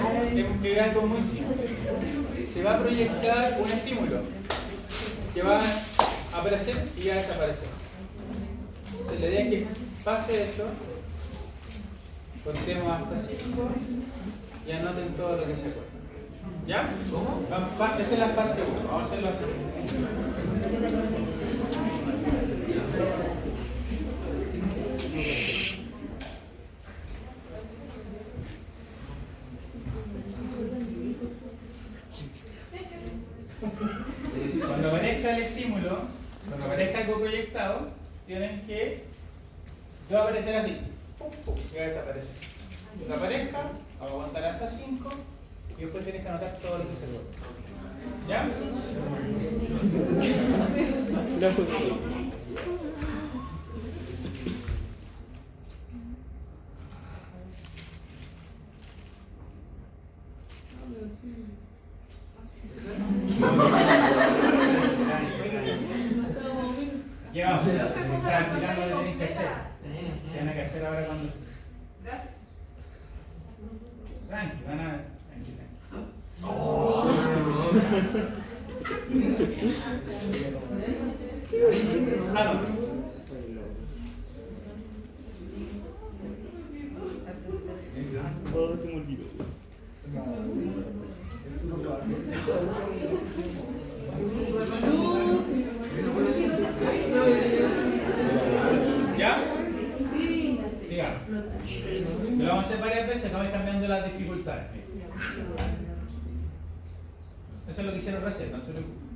Speaker 10: es algo muy simple. Se va a proyectar un estímulo que va a aparecer y va a desaparecer. Entonces, la idea es que pase eso, contemos hasta 5 y anoten todo lo que se acuerdan. ¿Ya? ¿Cómo? Esa es la fase 1. Vamos a hacerlo así. Cuando aparezca el estímulo, cuando aparezca algo proyectado, tienen que va a aparecer así, y va a desaparecer. Cuando aparezca, vamos a contar hasta 5 y después tienes que anotar todo lo que se puede. ¿Ya? Llegamos, practicando lo que tenéis que hacer. Se van a hacer ahora cuando. Tranqui, van a ver.
Speaker 11: Todo se me olvidó.
Speaker 10: ¿Ya? Sigamos. Lo vamos a hacer varias veces, vamos cambiando las dificultades. Eso es lo que hicieron recién, no se preocupen.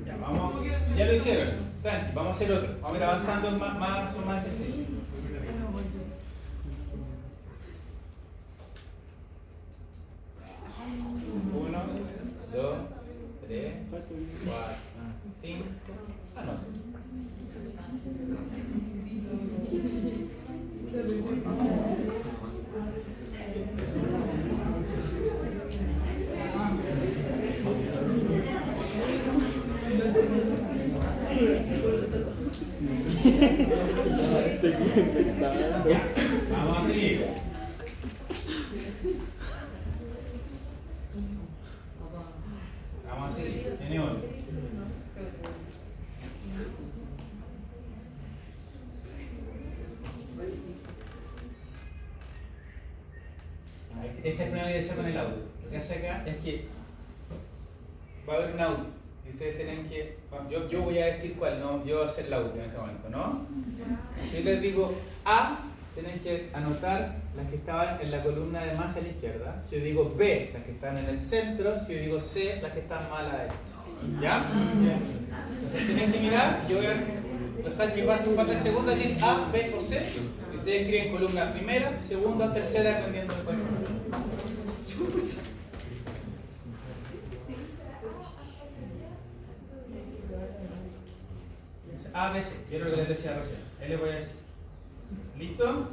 Speaker 10: Ya, vamos, ya lo hicieron. Tranqui, vamos a hacer otro. Vamos a ir avanzando más ejercicios. 1, 2, 3, 4, 5. Anota. Ya, vamos a seguir. Vamos a seguir. Tiene otro. Esta es una evidencia con el audio. Lo que hace acá es que va a haber un audio y ustedes tienen que. Yo voy a decir cuál, no, yo voy a hacer el audio en este momento, ¿no? Si yo les digo A, tienen que anotar las que estaban en la columna de más a la izquierda. Si yo digo B, las que están en el centro. Si yo digo C, las que están más a la derecha. ¿Ya? Entonces tienen que mirar. Yo voy a dejar que pase un par de segundos y decir A, B o C. Y ustedes escriben columna primera, segunda, tercera, dependiendo de cuál. A, B, C. Vieron lo que les decía recién. Ahí les voy a decir. ¿Listo?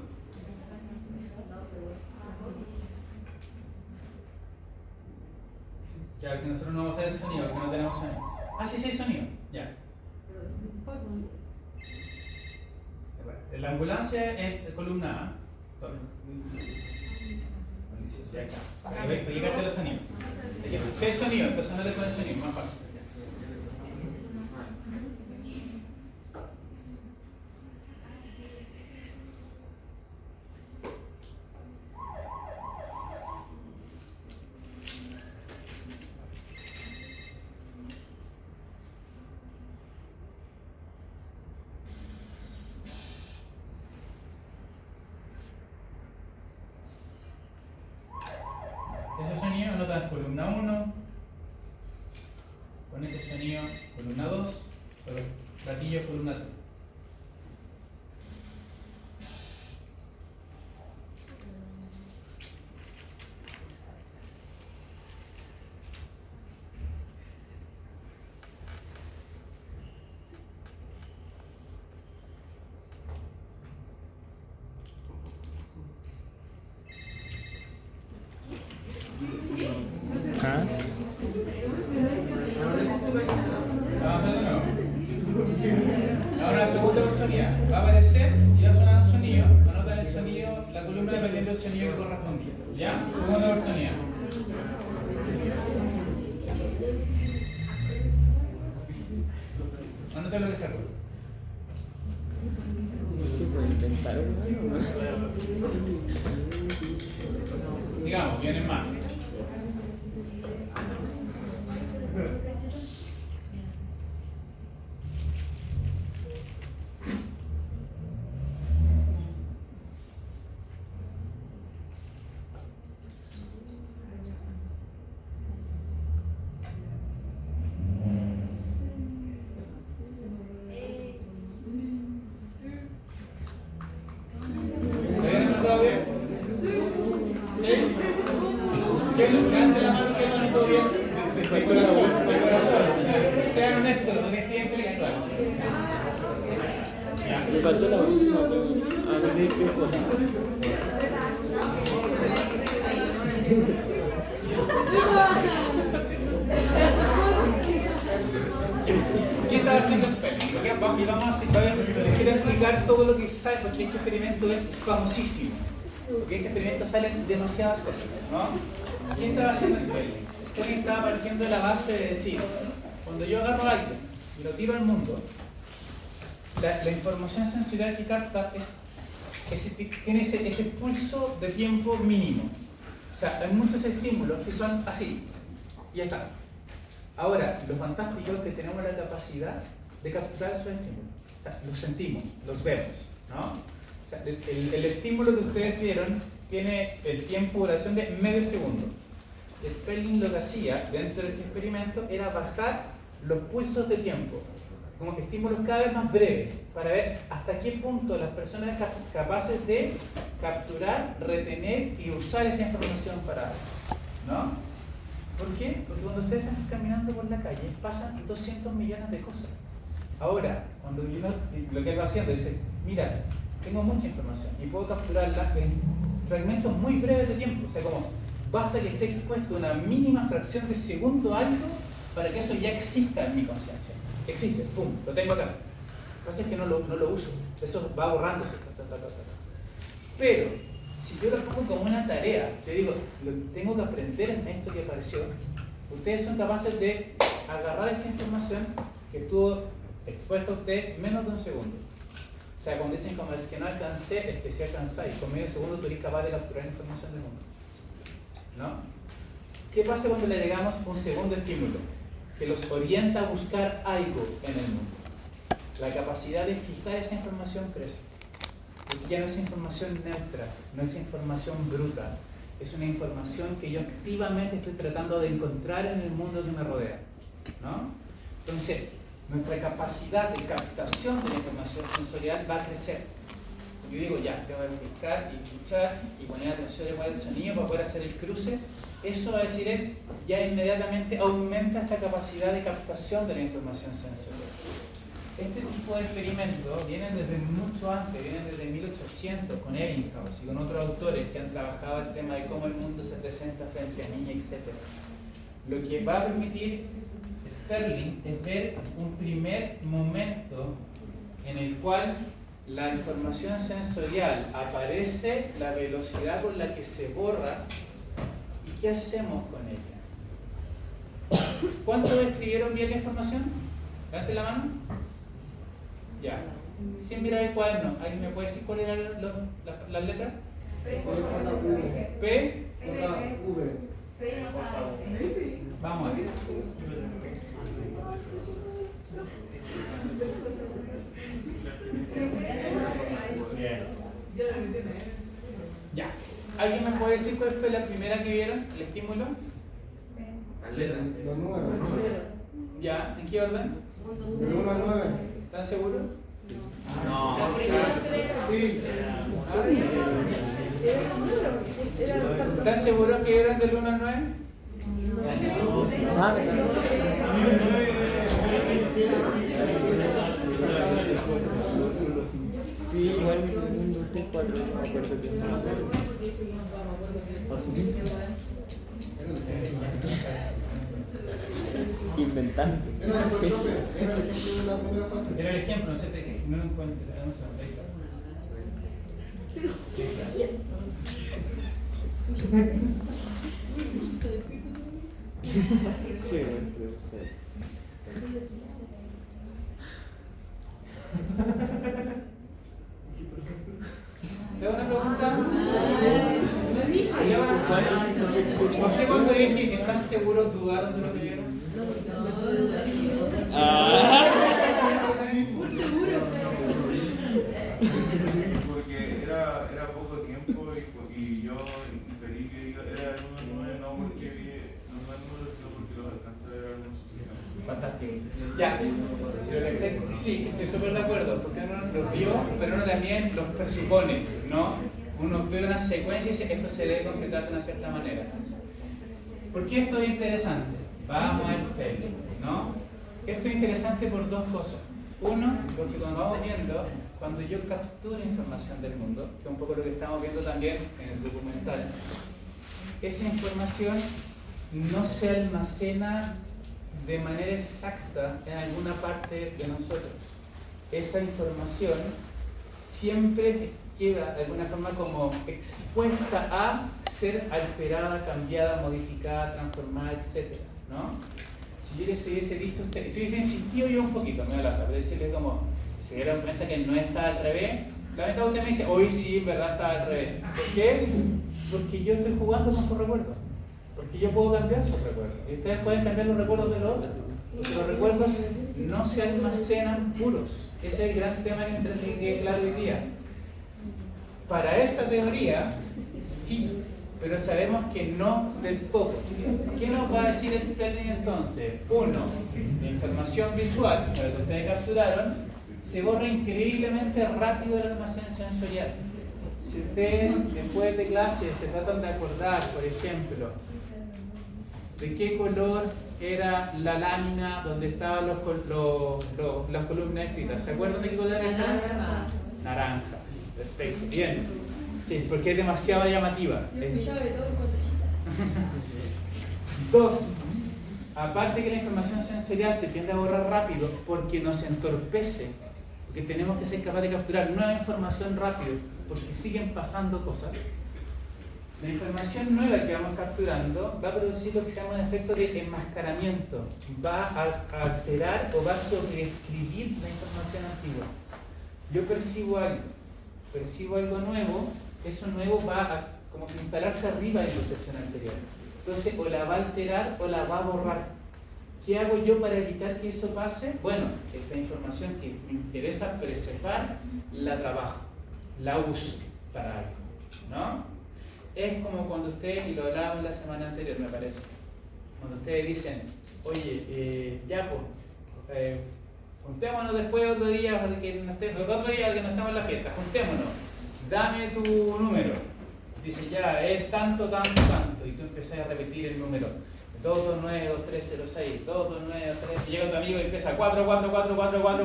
Speaker 10: Ya, que nosotros no vamos a hacer el sonido, porque no tenemos sonido. Ah, sí, sí hay sonido. Ya. La ambulancia es de columna A. Ya acá. Para que cachen los sonidos. Si hay sonido, entonces no le ponen sonido, más fácil. Ese sonido anotan columna 1, con este sonido columna 2, con los platillos columna 3.
Speaker 11: ¿Ah?
Speaker 10: Vamos a hacer de nuevo. Ahora la segunda oportunidad. Va a aparecer y va a sonar un sonido. Anotan el sonido, la columna dependiendo del sonido que correspondía. ¿Ya? Segunda oportunidad. Anoten lo que se acuerda. Sigamos, vienen más. Levante la mano que no anotó bien. De corazón, de corazón. Sean honestos, honestidad intelectual.
Speaker 11: Me faltó la última, a venir PJ.
Speaker 10: ¿Qué estaba haciendo Spelling? Y vamos a hacer, les quiero explicar todo lo que sale, porque este experimento es famosísimo. Porque este experimento salen demasiadas cosas, ¿no? ¿Quién estaba haciendo Spelling? Spelling estaba partiendo de la base de decir, cuando yo agarro a alguien y lo tiro al mundo, la información sensorial que capta tiene ese pulso de tiempo mínimo. O sea, hay muchos estímulos que son así, y ya está. Ahora, lo fantástico es que tenemos la capacidad de capturar esos estímulos. O sea, los sentimos, los vemos, ¿no? O sea, el estímulo que ustedes vieron tiene el tiempo de duración de medio segundo. Spelling lo que hacía dentro de este experimento era bajar los pulsos de tiempo, como estímulos cada vez más breves, para ver hasta qué punto las personas son capaces de capturar, retener y usar esa información para algo, ¿no? ¿Por qué? Porque cuando ustedes están caminando por la calle pasan 200 millones de cosas. Ahora, cuando uno lo que va haciendo es, mira, tengo mucha información y puedo capturarla en fragmentos muy breves de tiempo. O sea, como basta que esté expuesto una mínima fracción de segundo a algo para que eso ya exista en mi conciencia. Existe, pum, lo tengo acá. que pasa es que no lo uso. Eso va borrándose. Pero, si yo lo pongo como una tarea, yo digo, tengo que aprender en esto que apareció, ustedes son capaces de agarrar esa información que estuvo expuesta a usted menos de un segundo. O sea, cuando dicen como es que no alcancé, es que sí alcanzáis. Con medio segundo tú eres capaz de capturar información del mundo. ¿No? ¿Qué pasa cuando le agregamos un segundo estímulo? Que los orienta a buscar algo en el mundo. La capacidad de fijar esa información crece. Porque ya no es información neutra, no es información bruta. Es una información que yo activamente estoy tratando de encontrar en el mundo que me rodea. ¿No? Entonces, nuestra capacidad de captación de la información sensorial va a crecer. Yo digo, ya, tengo que buscar y escuchar y poner atención igual al sonido para poder hacer el cruce. Eso va a decir, ya inmediatamente aumenta esta capacidad de captación de la información sensorial. Este tipo de experimentos vienen desde mucho antes, vienen desde 1800 con Ebbinghaus y con otros autores que han trabajado el tema de cómo el mundo se presenta frente a mí, etc. Lo que va a permitir Sperling es ver un primer momento en el cual la información sensorial aparece, la velocidad con la que se borra y qué hacemos con ella. ¿Cuántos escribieron bien la información? Levante la mano. Ya. Sin mirar el cuaderno, ¿alguien me puede decir cuáles eran las letras? P. Vamos a ver. Ya. ¿Alguien me puede decir cuál fue la primera que vieron? ¿El estímulo?
Speaker 12: Los números.
Speaker 10: Ya. ¿En qué orden?
Speaker 12: Del 1 al 9.
Speaker 10: ¿Están seguros? No.
Speaker 12: Sí.
Speaker 10: ¿Están seguros que eran del 1 al 9?
Speaker 11: Sí, igual 1, 2, 3, 4, no me acuerdo que inventando.
Speaker 12: Era el ejemplo de la primera fase.
Speaker 10: Era el ejemplo, no sé, no lo encuentro. Vamos a ver, ahí
Speaker 11: Sí, creo que sí.
Speaker 10: ¿Le hago una pregunta?
Speaker 11: Lo dije.
Speaker 10: ¿Por qué cuando dije que están seguros dudaron de lo que vieron?
Speaker 5: Porque era poco tiempo y yo inferí que era el 1 al 9, no porque no es número, sino porque los alcanzé a ver algunos suficientes.
Speaker 10: Fantástico. Ya, sí, estoy súper de acuerdo, porque uno los vio, pero uno también los presupone, ¿no? Uno ve una secuencia y dice, esto se debe completar de una cierta manera. ¿Por qué esto es interesante? Vamos a este, ¿no? Esto es interesante por dos cosas. Uno, porque cuando vamos viendo, cuando yo capturo información del mundo, que es un poco lo que estamos viendo también en el documental, esa información no se almacena de manera exacta en alguna parte de nosotros. Esa información siempre queda de alguna forma como expuesta a ser alterada, cambiada, modificada, transformada, etc. ¿no? Si yo les hubiese dicho a ustedes, si hubiese insistido yo un poquito, me da lata, pero decirles como, se dieron cuenta que no está al revés, la verdad usted me dice, hoy sí, en verdad está al revés. ¿Por qué? Porque yo estoy jugando con sus recuerdos. Porque yo puedo cambiar sus recuerdos. Y ustedes pueden cambiar los recuerdos de los otros. Porque los recuerdos no se almacenan puros. Ese es el gran tema que me interesa que quede claro hoy día. Para esta teoría, sí, pero sabemos que no del todo. ¿Qué nos va a decir Sperling entonces? Uno, la información visual, la que ustedes capturaron, se borra increíblemente rápido del almacén sensorial. Si ustedes después de clase se tratan de acordar, por ejemplo, de qué color era la lámina donde estaban las columnas escritas, ¿se acuerdan de qué color era esa? Naranja. Perfecto, bien. Sí, porque es demasiado llamativa. Dos, aparte que la información sensorial se tiende a borrar rápido porque nos entorpece porque tenemos que ser capaces de capturar nueva información rápido, porque siguen pasando cosas. La información nueva que vamos capturando va a producir lo que se llama un efecto de enmascaramiento, va a alterar o va a sobreescribir la información antigua. Yo percibo algo nuevo, eso nuevo va a como que instalarse arriba de la percepción anterior. Entonces, o la va a alterar o la va a borrar. ¿Qué hago yo para evitar que eso pase? Bueno, esta información que me interesa preservar, la trabajo, la uso para algo, ¿no? Es como cuando ustedes, y lo hablábamos la semana anterior, me parece, cuando ustedes dicen, oye, ya pues, juntémonos después otro día de que no estemos en la fiesta, juntémonos, dame tu número. Dice ya, es tanto, tanto, tanto, y tú empezás a repetir el número 2292306, 22923, y llega tu amigo y empieza 444444,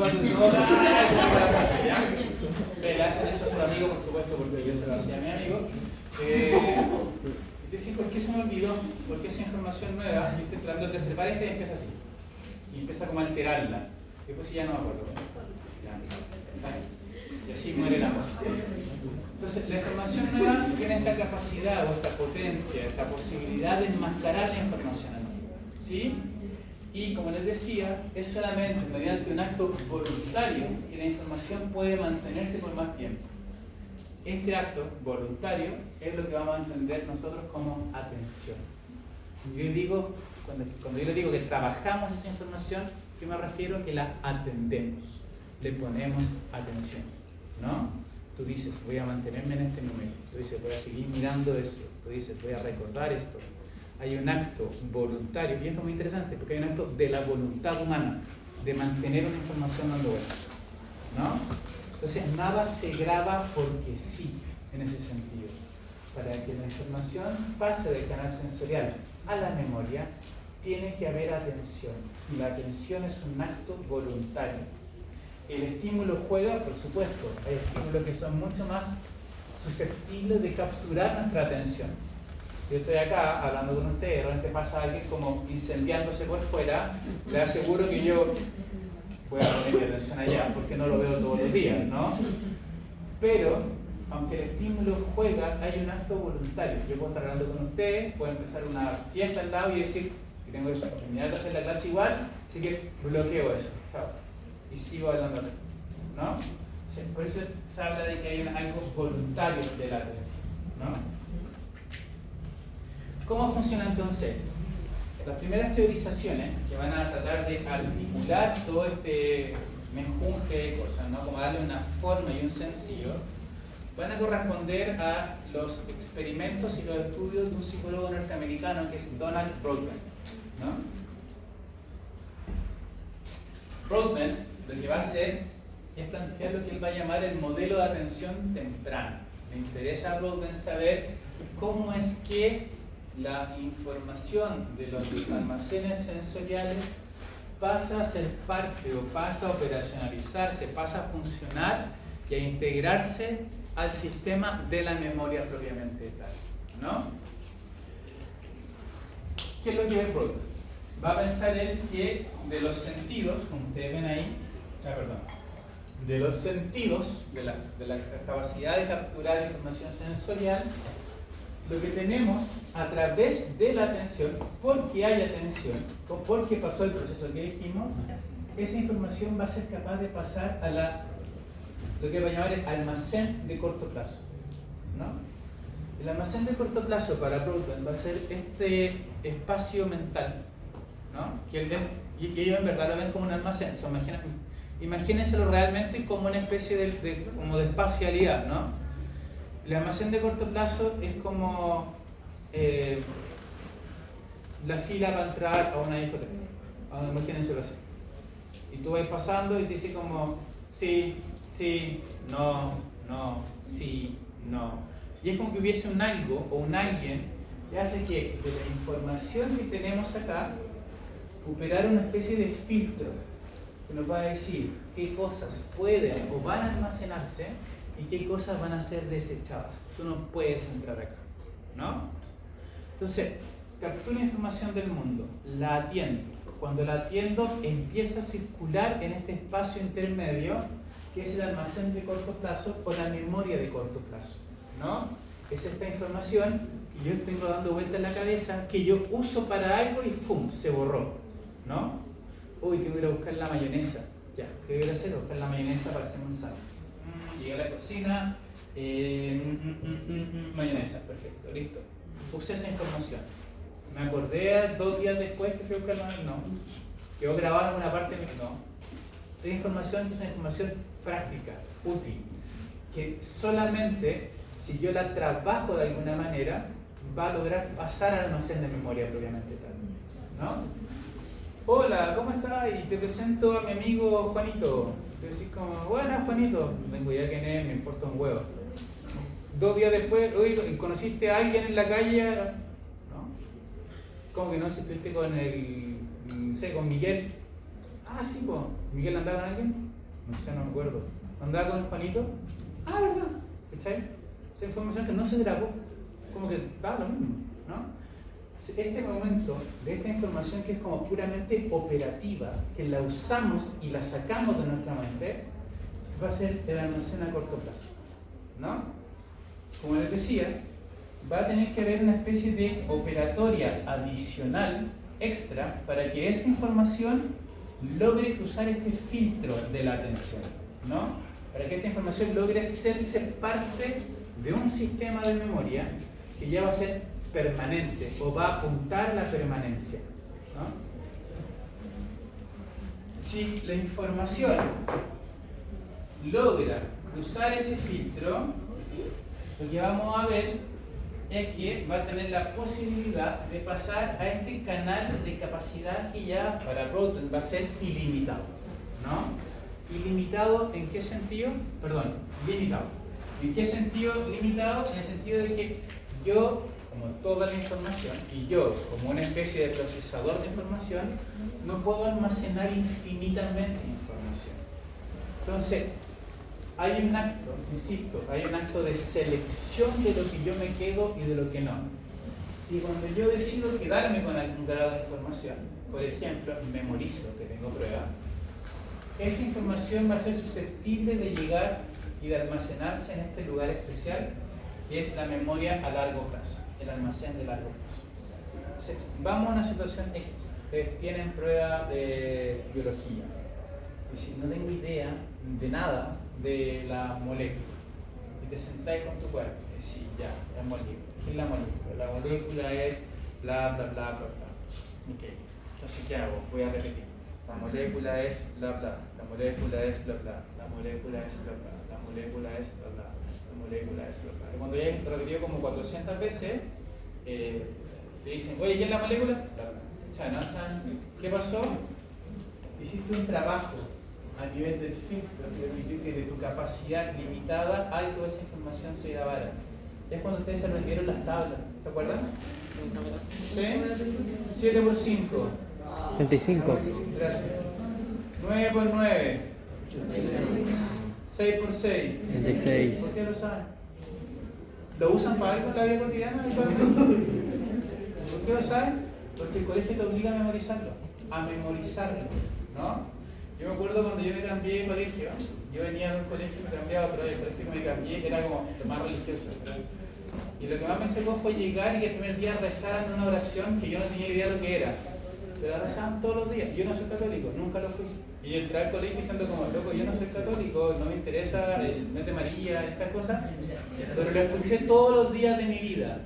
Speaker 10: le hacen eso a su amigo, por supuesto, porque yo se lo hacía a mi amigo. Y dicen, ¿por qué se me olvidó? Porque esa información nueva, yo estoy tratando de preservar esta y empieza así. Y empieza como a alterarla. Y después ya no me acuerdo. Y así muere el amor. Entonces, la información nueva tiene esta capacidad o esta potencia, esta posibilidad de enmascarar la información antigua. ¿Sí? Y como les decía, es solamente mediante un acto voluntario que la información puede mantenerse por más tiempo. Este acto voluntario es lo que vamos a entender nosotros como atención. Yo digo, cuando yo les digo que trabajamos esa información, yo me refiero a que la atendemos, le ponemos atención, ¿no? Tú dices, voy a mantenerme en este número, tú dices, voy a seguir mirando eso, tú dices, voy a recordar esto. Hay un acto voluntario, y esto es muy interesante, porque hay un acto de la voluntad humana, de mantener una información dando vueltas, ¿no? Entonces, nada se graba porque sí, en ese sentido. Para que la información pase del canal sensorial a la memoria, tiene que haber atención. Y la atención es un acto voluntario. El estímulo juega, por supuesto. Hay estímulos que son mucho más susceptibles de capturar nuestra atención. Yo estoy acá hablando con ustedes, de repente pasa alguien como incendiándose por fuera, le aseguro que yo voy a poner mi atención allá, porque no lo veo todos los días, ¿no? Pero, aunque el estímulo juega, hay un acto voluntario. Yo puedo estar hablando con ustedes, puedo empezar una fiesta al lado y decir que tengo que terminar de hacer la clase igual, así que bloqueo eso, chao. Y sigo hablando, ¿no? Por eso se habla de que hay algo voluntario de la atención, ¿no? ¿Cómo funciona entonces? Las primeras teorizaciones que van a tratar de articular todo este menjunje de cosas, ¿no? Como darle una forma y un sentido, van a corresponder a los experimentos y los estudios de un psicólogo norteamericano que es Donald Broadbent, ¿no? Broadbent lo que va a hacer es plantear lo que él va a llamar el modelo de atención temprana. Me interesa a Broadbent saber cómo es que la información de los almacenes sensoriales pasa a ser parte o pasa a operacionalizarse, pasa a funcionar y a integrarse al sistema de la memoria propiamente tal, ¿no? ¿Qué es lo que ve Broadbent? Va a pensar él que de los sentidos, como ustedes ven ahí, de los sentidos, de la capacidad de capturar información sensorial, lo que tenemos a través de la atención, porque hay atención, porque pasó el proceso que dijimos, esa información va a ser capaz de pasar a lo que va a llamar el almacén de corto plazo, ¿no? El almacén de corto plazo para Broadbent va a ser este espacio mental, ¿no? Que ellos en verdad lo ven como un almacén. Imagínenselo realmente como una especie de espacialidad, ¿no? El almacén de corto plazo es como la fila para entrar a una discoteca. Imagínenselo así. Y tú vas pasando y te dice como sí, sí, no, no, sí, no. Y es como que hubiese un algo o un alguien que hace que de la información que tenemos acá operar una especie de filtro que nos va a decir qué cosas pueden o van a almacenarse y qué cosas van a ser desechadas. Tú no puedes entrar acá, ¿no? Entonces, captura información del mundo, la atiendo. Cuando la atiendo, empieza a circular en este espacio intermedio que es el almacén de corto plazo o la memoria de corto plazo, ¿no? Es esta información que yo tengo dando vuelta en la cabeza, que yo uso para algo y ¡fum! Se borró, ¿no? Uy, tengo que ir a buscar la mayonesa. Ya, ¿qué voy a hacer? Buscar la mayonesa para hacer un sándwich. Llegué a la cocina, mayonesa, perfecto, listo. Puse esa información. Me acordé 2 días después que fui a buscar la mayonesa. No. Quedó grabado en una parte, no. Esta información es una información práctica, útil, que solamente si yo la trabajo de alguna manera va a lograr pasar al almacén de memoria propiamente tal, ¿no? Hola, ¿cómo estás? Y te presento a mi amigo Juanito. Te decís como, buenas Juanito, no tengo idea quién es, me importa un huevo. 2 días después, oye, ¿conociste a alguien en la calle? ¿No? ¿Cómo que no? Si estuviste con no sé, con Miguel. Ah, sí, pues. ¿Miguel andaba con alguien? No sé, no me acuerdo. ¿Andaba con Juanito? Ah, ¿verdad? ¿Cachai? Esa información que no se grabó, como que da lo mismo, ¿no? Este momento de esta información que es como puramente operativa, que la usamos y la sacamos de nuestra mente, va a ser el almacén a corto plazo, ¿no? Como les decía, va a tener que haber una especie de operatoria adicional, extra, para que esa información logre cruzar este filtro de la atención, ¿no? Para que esta información logre hacerse parte de un sistema de memoria que ya va a ser permanente o va a apuntar a la permanencia, ¿no? Si la información logra cruzar ese filtro, lo que vamos a ver es que va a tener la posibilidad de pasar a este canal de capacidad que ya para Proton va a ser ilimitado, ¿no? ¿Ilimitado en qué sentido? Perdón, limitado. ¿En qué sentido limitado? En el sentido de que yo, como toda la información, y yo, como una especie de procesador de información, no puedo almacenar infinitamente información. Entonces, hay un acto, insisto, hay un acto de selección de lo que yo me quedo y de lo que no. Y cuando yo decido quedarme con algún grado de información, por ejemplo, memorizo, que tengo prueba, esa información va a ser susceptible de llegar y de almacenarse en este lugar especial, que es la memoria a largo plazo, el almacén de largo plazo. Entonces, vamos a una situación X. Ustedes tienen prueba de biología. Y si no tengo idea de nada de la molécula, y te sentáis con tu cuerpo y decís, ya, la molécula. ¿Qué es la molécula? La molécula es bla, bla, bla, bla, bla. Ok. Entonces, ¿qué hago? Voy a repetir. La molécula es bla, bla. La molécula es bla, bla. La molécula es bla, bla. La molécula es bla, bla. La molécula es bla, bla. Y cuando ya he repetido como 400 veces, te dicen, oye, ¿qué es la molécula? Bla, bla. ¿Qué pasó? Hiciste un trabajo a nivel del filtro que permitió que de tu capacidad limitada algo de esa información se grabara. Es cuando ustedes se aprendieron las tablas, ¿se acuerdan? ¿Sí? 7 por 5.
Speaker 11: 35.
Speaker 10: Gracias. 9 por 9. 6 por 6.
Speaker 11: 36.
Speaker 10: ¿Por qué lo saben? ¿Lo usan para algo en la vida cotidiana? ¿Por qué lo saben? Porque el colegio te obliga a memorizarlo, ¿no? Yo me acuerdo cuando yo me cambié de colegio, yo venía de un colegio y me cambiaba, pero el colegio que me cambié era como lo más religioso. Y lo que más me chocó fue llegar y que el primer día rezaran una oración que yo no tenía idea de lo que era. Pero la rezaban todos los días. Yo no soy católico, nunca lo fui. Y yo entré al colegio diciendo como, loco, yo no soy católico, no me interesa el mes de María, estas cosas. Pero lo escuché todos los días de mi vida.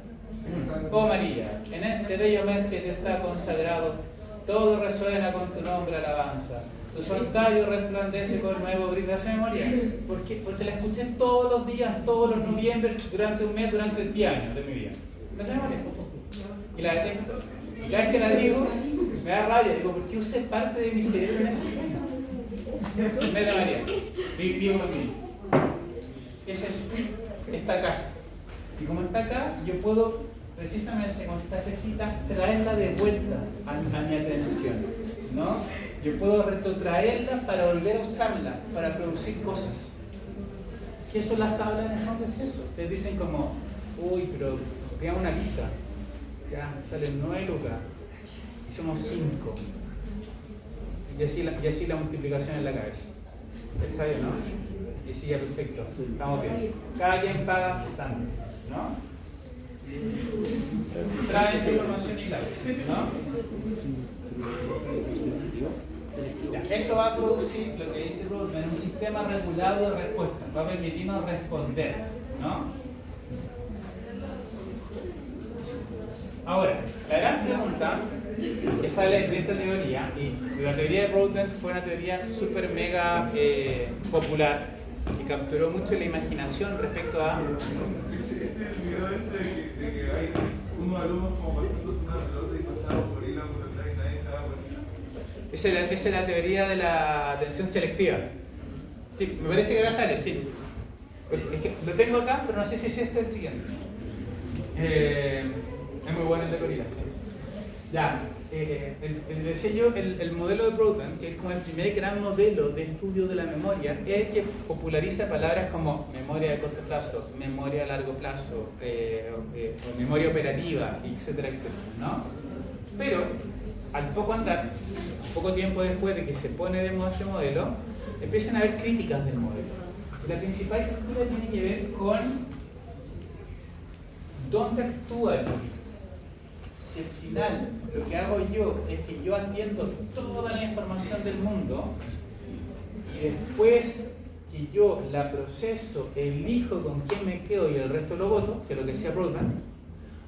Speaker 10: Oh María, en este bello mes que te está consagrado, todo resuena con tu nombre alabanza. Tu santuario resplandece con nuevo brillo. ¿De esa memoria? ¿Por qué? Porque la escuché todos los días, todos los noviembre, durante un mes, durante 10 años de mi vida. ¿De esa memoria? Y la detesto. Y cada vez que la digo, me da rabia. Digo, ¿por qué usé parte de mi cerebro en eso? En vez de María. Vivo en mí. Es eso. Está acá. Y como está acá, yo puedo, precisamente con esta flechita, traerla de vuelta a mi atención, ¿no? Yo puedo retrotraerla para volver a usarla, para producir cosas. ¿Qué son las tablas en el fondo? Es eso. Ustedes dicen como, uy, pero pegamos una lisa. Ya, salen 9 lucas. Y somos 5. Y así la multiplicación en la cabeza. ¿Está bien, no? Y sigue perfecto. Estamos bien. Cada quien paga tanto, ¿no? Trae esa información y claro, ¿no? Ya, esto va a producir lo que dice Broadbent, un sistema regulado de respuesta. Va a permitirnos responder, ¿no? Ahora, la gran pregunta que sale de esta teoría, y la teoría de Broadbent fue una teoría súper mega popular, que capturó mucho la imaginación respecto a...
Speaker 5: ¿Viste el video de que hay unos alumnos como pasándose una pelota y pasaron por hilo por atrás y nadie se da cuenta?
Speaker 10: Esa es la teoría de la atención selectiva. Sí, me parece que va a estar, sí. Es que lo tengo acá, pero no sé si es este el siguiente. Es muy bueno el de Corina, sí. Ya, decía yo, el modelo de Broadbent, que es como el primer gran modelo de estudio de la memoria, es el que populariza palabras como memoria de corto plazo, memoria a largo plazo, o memoria operativa, etcétera, etcétera, ¿no? Pero, al poco andar, poco tiempo después de que se pone de moda este modelo, empiezan a haber críticas del modelo. La principal crítica tiene que ver con dónde actúa el modelo. Si al final lo que hago yo es que yo atiendo toda la información del mundo y después que yo la proceso, elijo con quién me quedo y el resto lo voto, que es lo que decía Broadbent,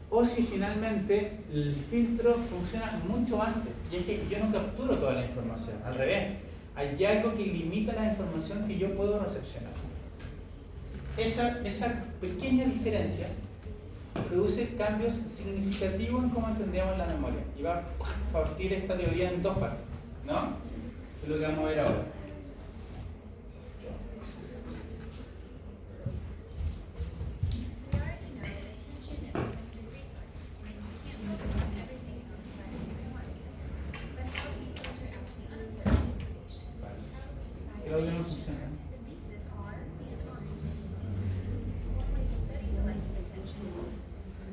Speaker 10: o si finalmente el filtro funciona mucho antes y es que yo no capturo toda la información, al revés, hay algo que limita la información que yo puedo recepcionar. Esa pequeña diferencia produce cambios significativos en cómo entendemos la memoria y va a partir esta teoría en dos partes, ¿no? Es lo que vamos a ver ahora. El audio no funciona.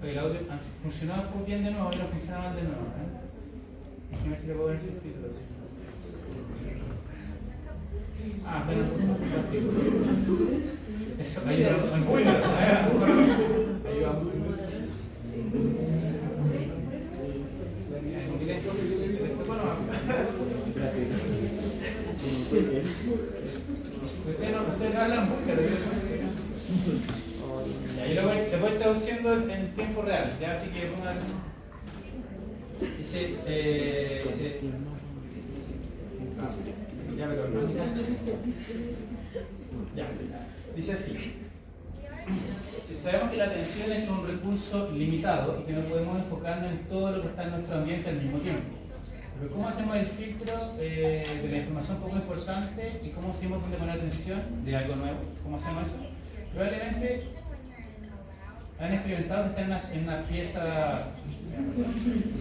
Speaker 10: El audio funcionaba bien de nuevo, ahora funciona mal de nuevo. Déjame ver si le puedo ver subtítulos. Ah, pero no funciona. Eso ayuda mucho. Ayuda mucho. Ustedes no hablan búsqueda, yo no sé. Y lo voy traduciendo en tiempo real, ya, así que pongan atención. Dice, ya, pero no. Ya, dice así. Si sabemos que la atención es un recurso limitado y que no podemos enfocarnos en todo lo que está en nuestro ambiente al mismo tiempo. Pero ¿cómo hacemos el filtro de la información poco importante y cómo sabemos dónde poner atención de algo nuevo? ¿Cómo hacemos eso? Probablemente han experimentado que están en una pieza.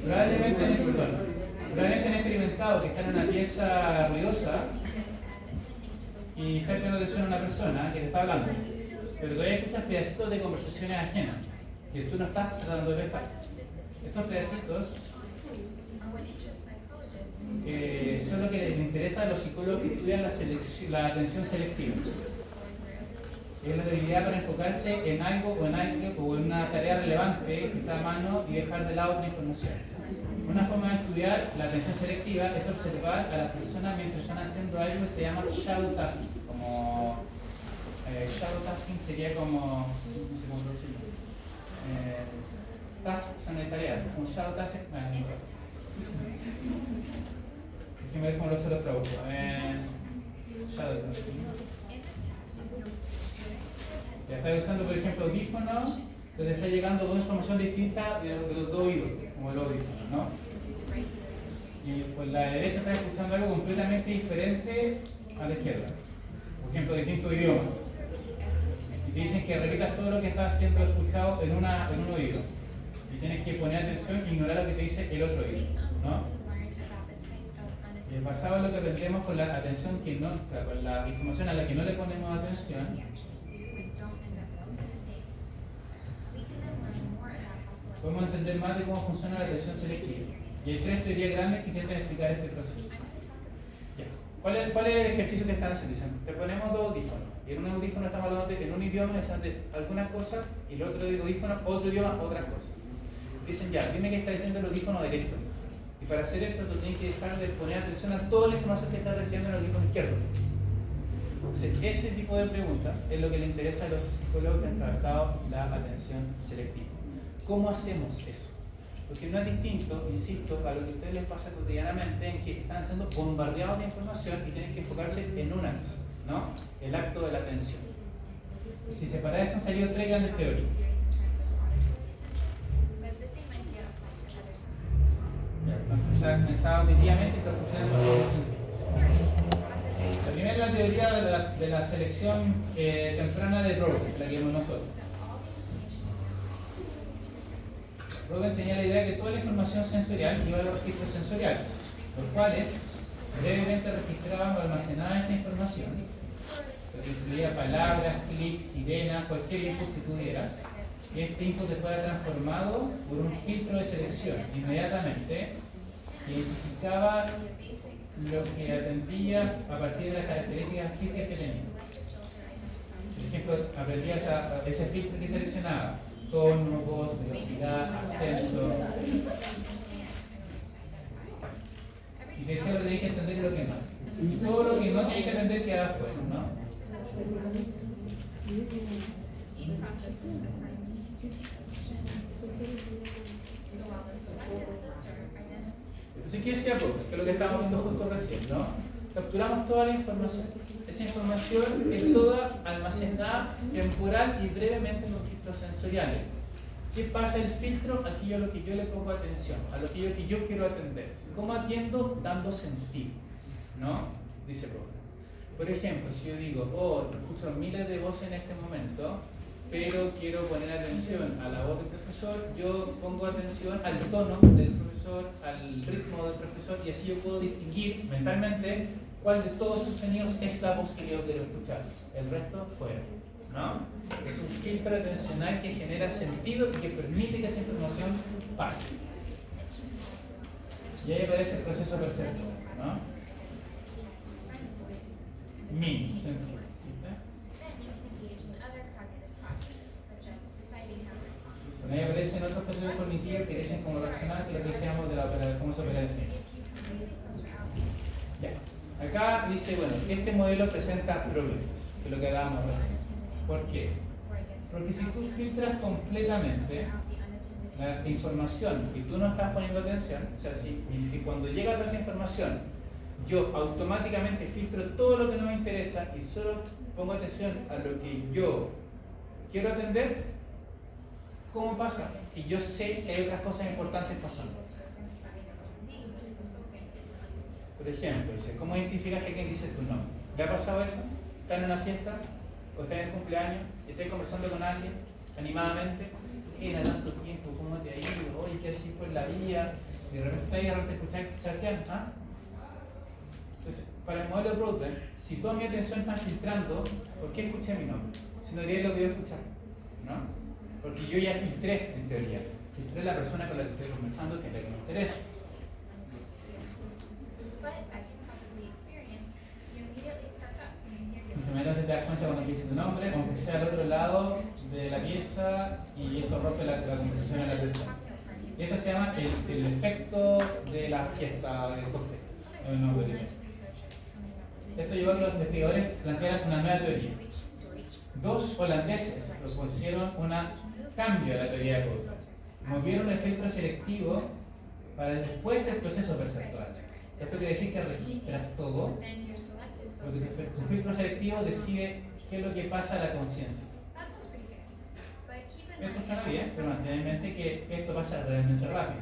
Speaker 10: Probablemente han experimentado que están en una pieza ruidosa y están prestando atención a una persona que te está hablando, pero todavía escuchas pedacitos de conversaciones ajenas que tú no estás tratando de prestar. Estos pedacitos son lo que les interesa a los psicólogos que estudian la atención selectiva. Es la habilidad para enfocarse en algo o en alguien o en una tarea relevante que está a mano y dejar de lado otra información. Una forma de estudiar la atención selectiva es observar a las personas mientras están haciendo algo que se llama shadow tasking. Shadow tasking sería como, no sé cómo decirlo, tasks son de tareas, como shadow tasking, déjenme ver cómo lo traduzco. Shadow tasking. Ya está usando, por ejemplo, audífonos, donde está llegando dos información distinta de los dos oídos, como el audífono, ¿no? Y pues la derecha está escuchando algo completamente diferente a la izquierda. Por ejemplo, distintos idiomas. Y te dicen que repitas todo lo que está siendo escuchado en un oído. Y tienes que poner atención e ignorar lo que te dice el otro oído, ¿no? Y basado en lo que aprendemos con la atención que no, con la información a la que no le ponemos atención, podemos entender más de cómo funciona la atención selectiva. Y hay tres teorías grandes que intentan explicar este proceso. Ya. ¿Cuál es el ejercicio que están haciendo? Dicen, te ponemos dos audífonos. Y en un audífono estamos hablando en un idioma de algunas cosas y el otro audífono, otro idioma, otras cosas. Dicen ya, dime qué está diciendo el audífono derecho. Y para hacer eso tú tienes que dejar de poner atención a toda la información que estás recibiendo en el audífono izquierdo. Entonces, ese tipo de preguntas es lo que le interesa a los psicólogos que han trabajado la atención selectiva. ¿Cómo hacemos eso? Porque no es distinto, insisto, a lo que a ustedes les pasa cotidianamente, en que están siendo bombardeados de información y tienen que enfocarse en una cosa, ¿no? El acto de la atención. Si se para eso han salido tres grandes teorías. Ya, pensado objetivamente y funcionan en todos los sentidos. La primera es la teoría de la selección temprana de Broden, la que vemos nosotros. Broden tenía la idea de que toda la información sensorial iba a los registros sensoriales, los cuales brevemente registraban o almacenaban esta información, lo que incluía palabras, clics, sirenas, cualquier input que tuvieras, y este input después era transformado por un filtro de selección inmediatamente que identificaba lo que atendías a partir de las características físicas que tenías. Por ejemplo, aprendías a ese filtro que seleccionaba tono, voz, velocidad, acento, y te decía lo que tenías que entender y lo que no. Y todo lo que no tenías que entender quedaba afuera, ¿no? Entonces, ¿qué decía Broden? Que es lo que estábamos viendo juntos recién, ¿no? Capturamos toda la información. Esa información es toda almacenada temporal y brevemente en los registros sensoriales. ¿Qué pasa el filtro? Aquello a lo que yo le pongo atención, a lo que yo quiero atender. ¿Cómo atiendo? Dando sentido, ¿no? Dice Broden. Por ejemplo, si yo digo, oh, escucho miles de voces en este momento, pero quiero poner atención a la voz del profesor, yo pongo atención al tono del profesor, al ritmo del profesor, y así yo puedo distinguir mentalmente cuál de todos sus sonidos es la voz que yo quiero escuchar. El resto fuera, ¿no? Es un filtro atencional que genera sentido y que permite que esa información pase. Y ahí aparece el proceso perceptivo, ¿no? Mínimo sentido. Bueno, ahí aparecen otros procesos cognitivos que dicen como reaccionar, que es lo que decíamos de cómo se opera el experiencia. Ya. Acá dice, bueno, este modelo presenta problemas, que es lo que hablábamos recién. ¿Por qué? Porque si tú filtras completamente la información y tú no estás poniendo atención, o sea, si cuando llega toda esta información, yo automáticamente filtro todo lo que no me interesa y solo pongo atención a lo que yo quiero atender, ¿cómo pasa? Y yo sé que hay otras cosas importantes pasando. Por ejemplo, dice, ¿cómo identificas que alguien dice tu nombre? ¿Le ha pasado eso? ¿Estás en una fiesta? ¿O estás en cumpleaños? ¿Y estás conversando con alguien animadamente? ¿Qué era tanto tiempo? ¿Cómo te ha ido? Oye, ¿qué así por la vida? Y de repente estás ahí y de repente escuchas Sebastián, ¿ah? Entonces, para el modelo Broden, si toda mi atención está filtrando, ¿por qué escuché mi nombre? Si no diría lo que iba a escuchar, ¿no? Porque yo ya filtré, en teoría. Filtré la persona con la que estoy conversando, que es la que me interesa. Inmediatamente te das cuenta cuando te dice tu nombre, aunque sea al otro lado de la pieza, y eso rompe la conversación en la persona. Y esto se llama el efecto de la fiesta de cócteles. Es un nombre de esto llevó a que los investigadores plantearan una nueva teoría. Dos holandeses propusieron un cambio a la teoría de Broden. Movieron el filtro selectivo para después del proceso perceptual. Esto quiere decir que registras todo, porque tu filtro selectivo decide qué es lo que pasa a la conciencia. Esto suena bien, pero mantener en mente que esto pasa realmente rápido,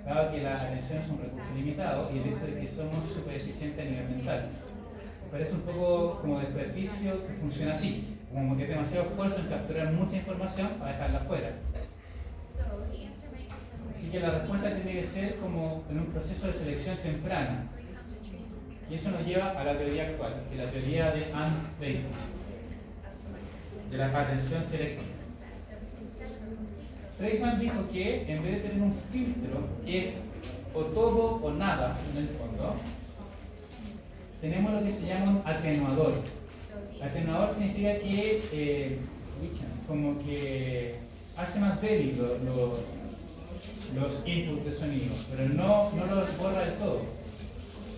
Speaker 10: dado que la atención es un recurso limitado y el hecho de que somos súper eficientes a nivel mental. Parece un poco como desperdicio que funciona así, como que es demasiado esfuerzo en capturar mucha información para dejarla fuera. Así que la respuesta tiene que ser como en un proceso de selección temprana. Y eso nos lleva a la teoría actual, que es la teoría de Anne Treisman, de la atención selectiva. Treisman dijo que en vez de tener un filtro que es o todo o nada en el fondo, tenemos lo que se llama un atenuador. Atenuador significa que como que hace más débil los inputs de sonido, pero no los borra del todo.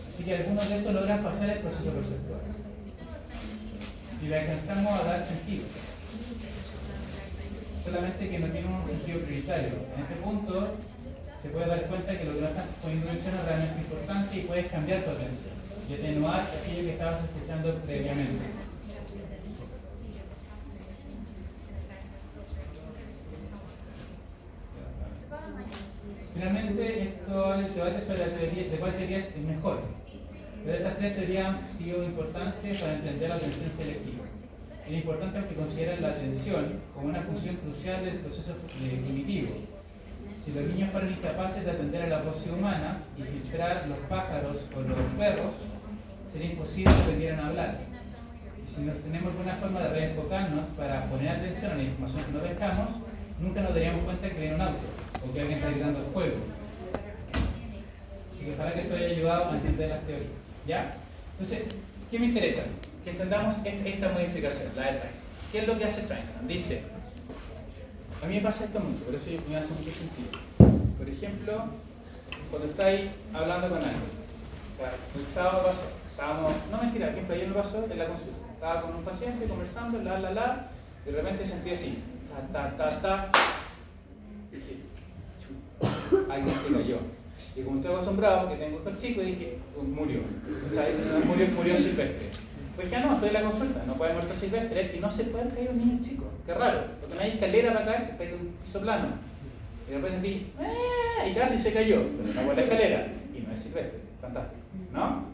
Speaker 10: Así que algunos de estos logran pasar el proceso perceptual y le alcanzamos a dar sentido. Solamente que no tiene un sentido prioritario. En este punto te puedes dar cuenta que lo que no estás poniendo atención es realmente importante y puedes cambiar tu atención y atenuar aquello que estabas escuchando previamente. Finalmente, esto es el debate sobre la teoría, de cuál teoría es mejor. Pero estas tres teorías han sido importantes para entender la atención selectiva. Es importante porque consideran la atención como una función crucial del proceso cognitivo. Si los niños fueran incapaces de atender a las voces humanas y filtrar los pájaros o los perros, sería imposible que aprendieran a hablar. Y si no tenemos alguna forma de reenfocarnos para poner atención a la información que no pescamos, nunca nos daríamos cuenta que viene un auto o que alguien está gritando fuego. Así que para que esto haya ayudado a entender las teorías. ¿Ya? Entonces, ¿qué me interesa? Que entendamos esta modificación, la de Trainman. ¿Qué es lo que hace Trainman? Dice, a mí me pasa esto mucho, por eso me hace mucho sentido. Por ejemplo, cuando estáis hablando con alguien, o sea, el sábado pasó, estábamos, no mentira, ejemplo, ayer me pasó en la consulta, estaba con un paciente conversando, y de repente sentí así, y dije, alguien se cayó. Y como estoy acostumbrado, porque tengo hijos chicos, dije, murió. Murió Silvestre. Pues ya no, estoy en la consulta, no puede haber muerto Silvestre y no se puede caer un niño chico. Qué raro, porque no hay escalera para caerse, está en un piso plano. Y después sentí, y casi se cayó, pero no por la escalera. Y no es Silvestre, fantástico, ¿no?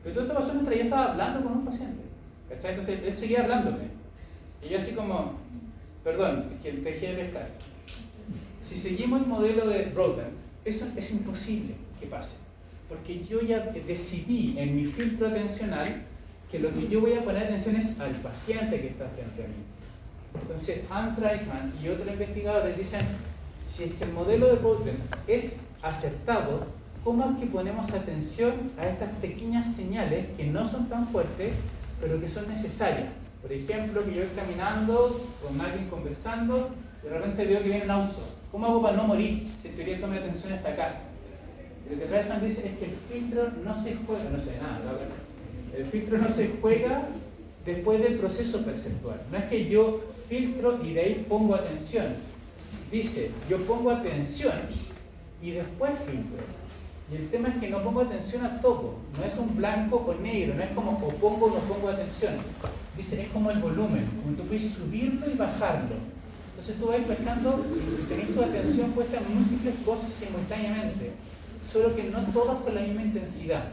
Speaker 10: Pero todo esto pasó mientras yo estaba hablando con un paciente. ¿Cachai? Entonces él seguía hablándome. Y yo así como, perdón, es que dejé de pescar. Si seguimos el modelo de Broadbent, eso es imposible que pase, porque yo ya decidí en mi filtro atencional que lo que yo voy a poner atención es al paciente que está frente a mí. Entonces, Anne Trainman y otros investigadores dicen, si es que el modelo de Broadbent es acertado, ¿cómo es que ponemos atención a estas pequeñas señales que no son tan fuertes, pero que son necesarias? Por ejemplo, que yo voy caminando, con alguien conversando, de repente veo que viene un auto. ¿Cómo hago para no morir? Si en teoría tome atención hasta acá. Y lo que Trainman dice es que el filtro no se juega, no sé nada, ¿sabes? El filtro no se juega después del proceso perceptual. No es que yo filtro y de ahí pongo atención. Dice, yo pongo atención y después filtro. Y el tema es que no pongo atención a todo. No es un blanco o negro, no es como o pongo o no pongo atención. Dice, es como el volumen, como tú puedes subirlo y bajarlo. Entonces tú vas pescando y tenés tu atención puesta en múltiples cosas simultáneamente, solo que no todas con la misma intensidad.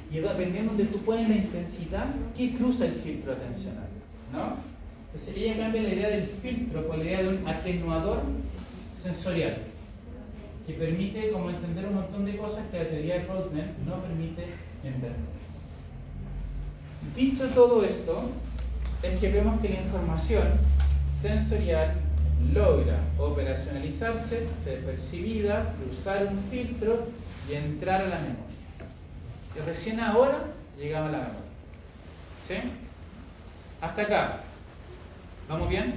Speaker 10: Y dependiendo de tú pones la intensidad, ¿qué cruza el filtro atencional? ¿No? Entonces ella cambia la idea del filtro con la idea de un atenuador sensorial, que permite como entender un montón de cosas que la teoría de Broadbent no permite entender. Dicho todo esto, es que vemos que la información sensorial logra operacionalizarse, ser percibida, cruzar un filtro y entrar a la memoria. Y recién ahora llegamos a la memoria. ¿Sí? Hasta acá. ¿Vamos bien?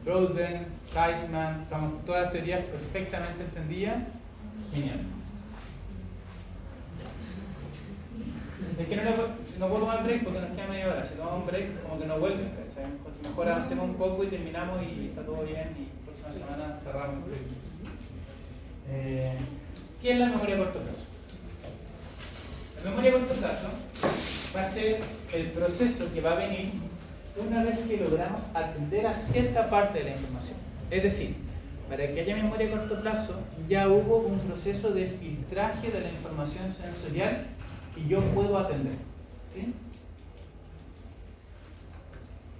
Speaker 10: Broadbent, Trainman, estamos todas las teorías perfectamente entendidas. Genial. Es que no puedo tomar break porque nos queda media hora. Si tomamos un break, como que no vuelven. Mejor hacemos un poco y terminamos y está todo bien. Y la próxima semana cerramos el break. ¿Qué es la memoria a corto plazo? La memoria a corto plazo va a ser el proceso que va a venir una vez que logramos atender a cierta parte de la información. Es decir, para que haya memoria a corto plazo, ya hubo un proceso de filtraje de la información sensorial que yo puedo atender. ¿Sí?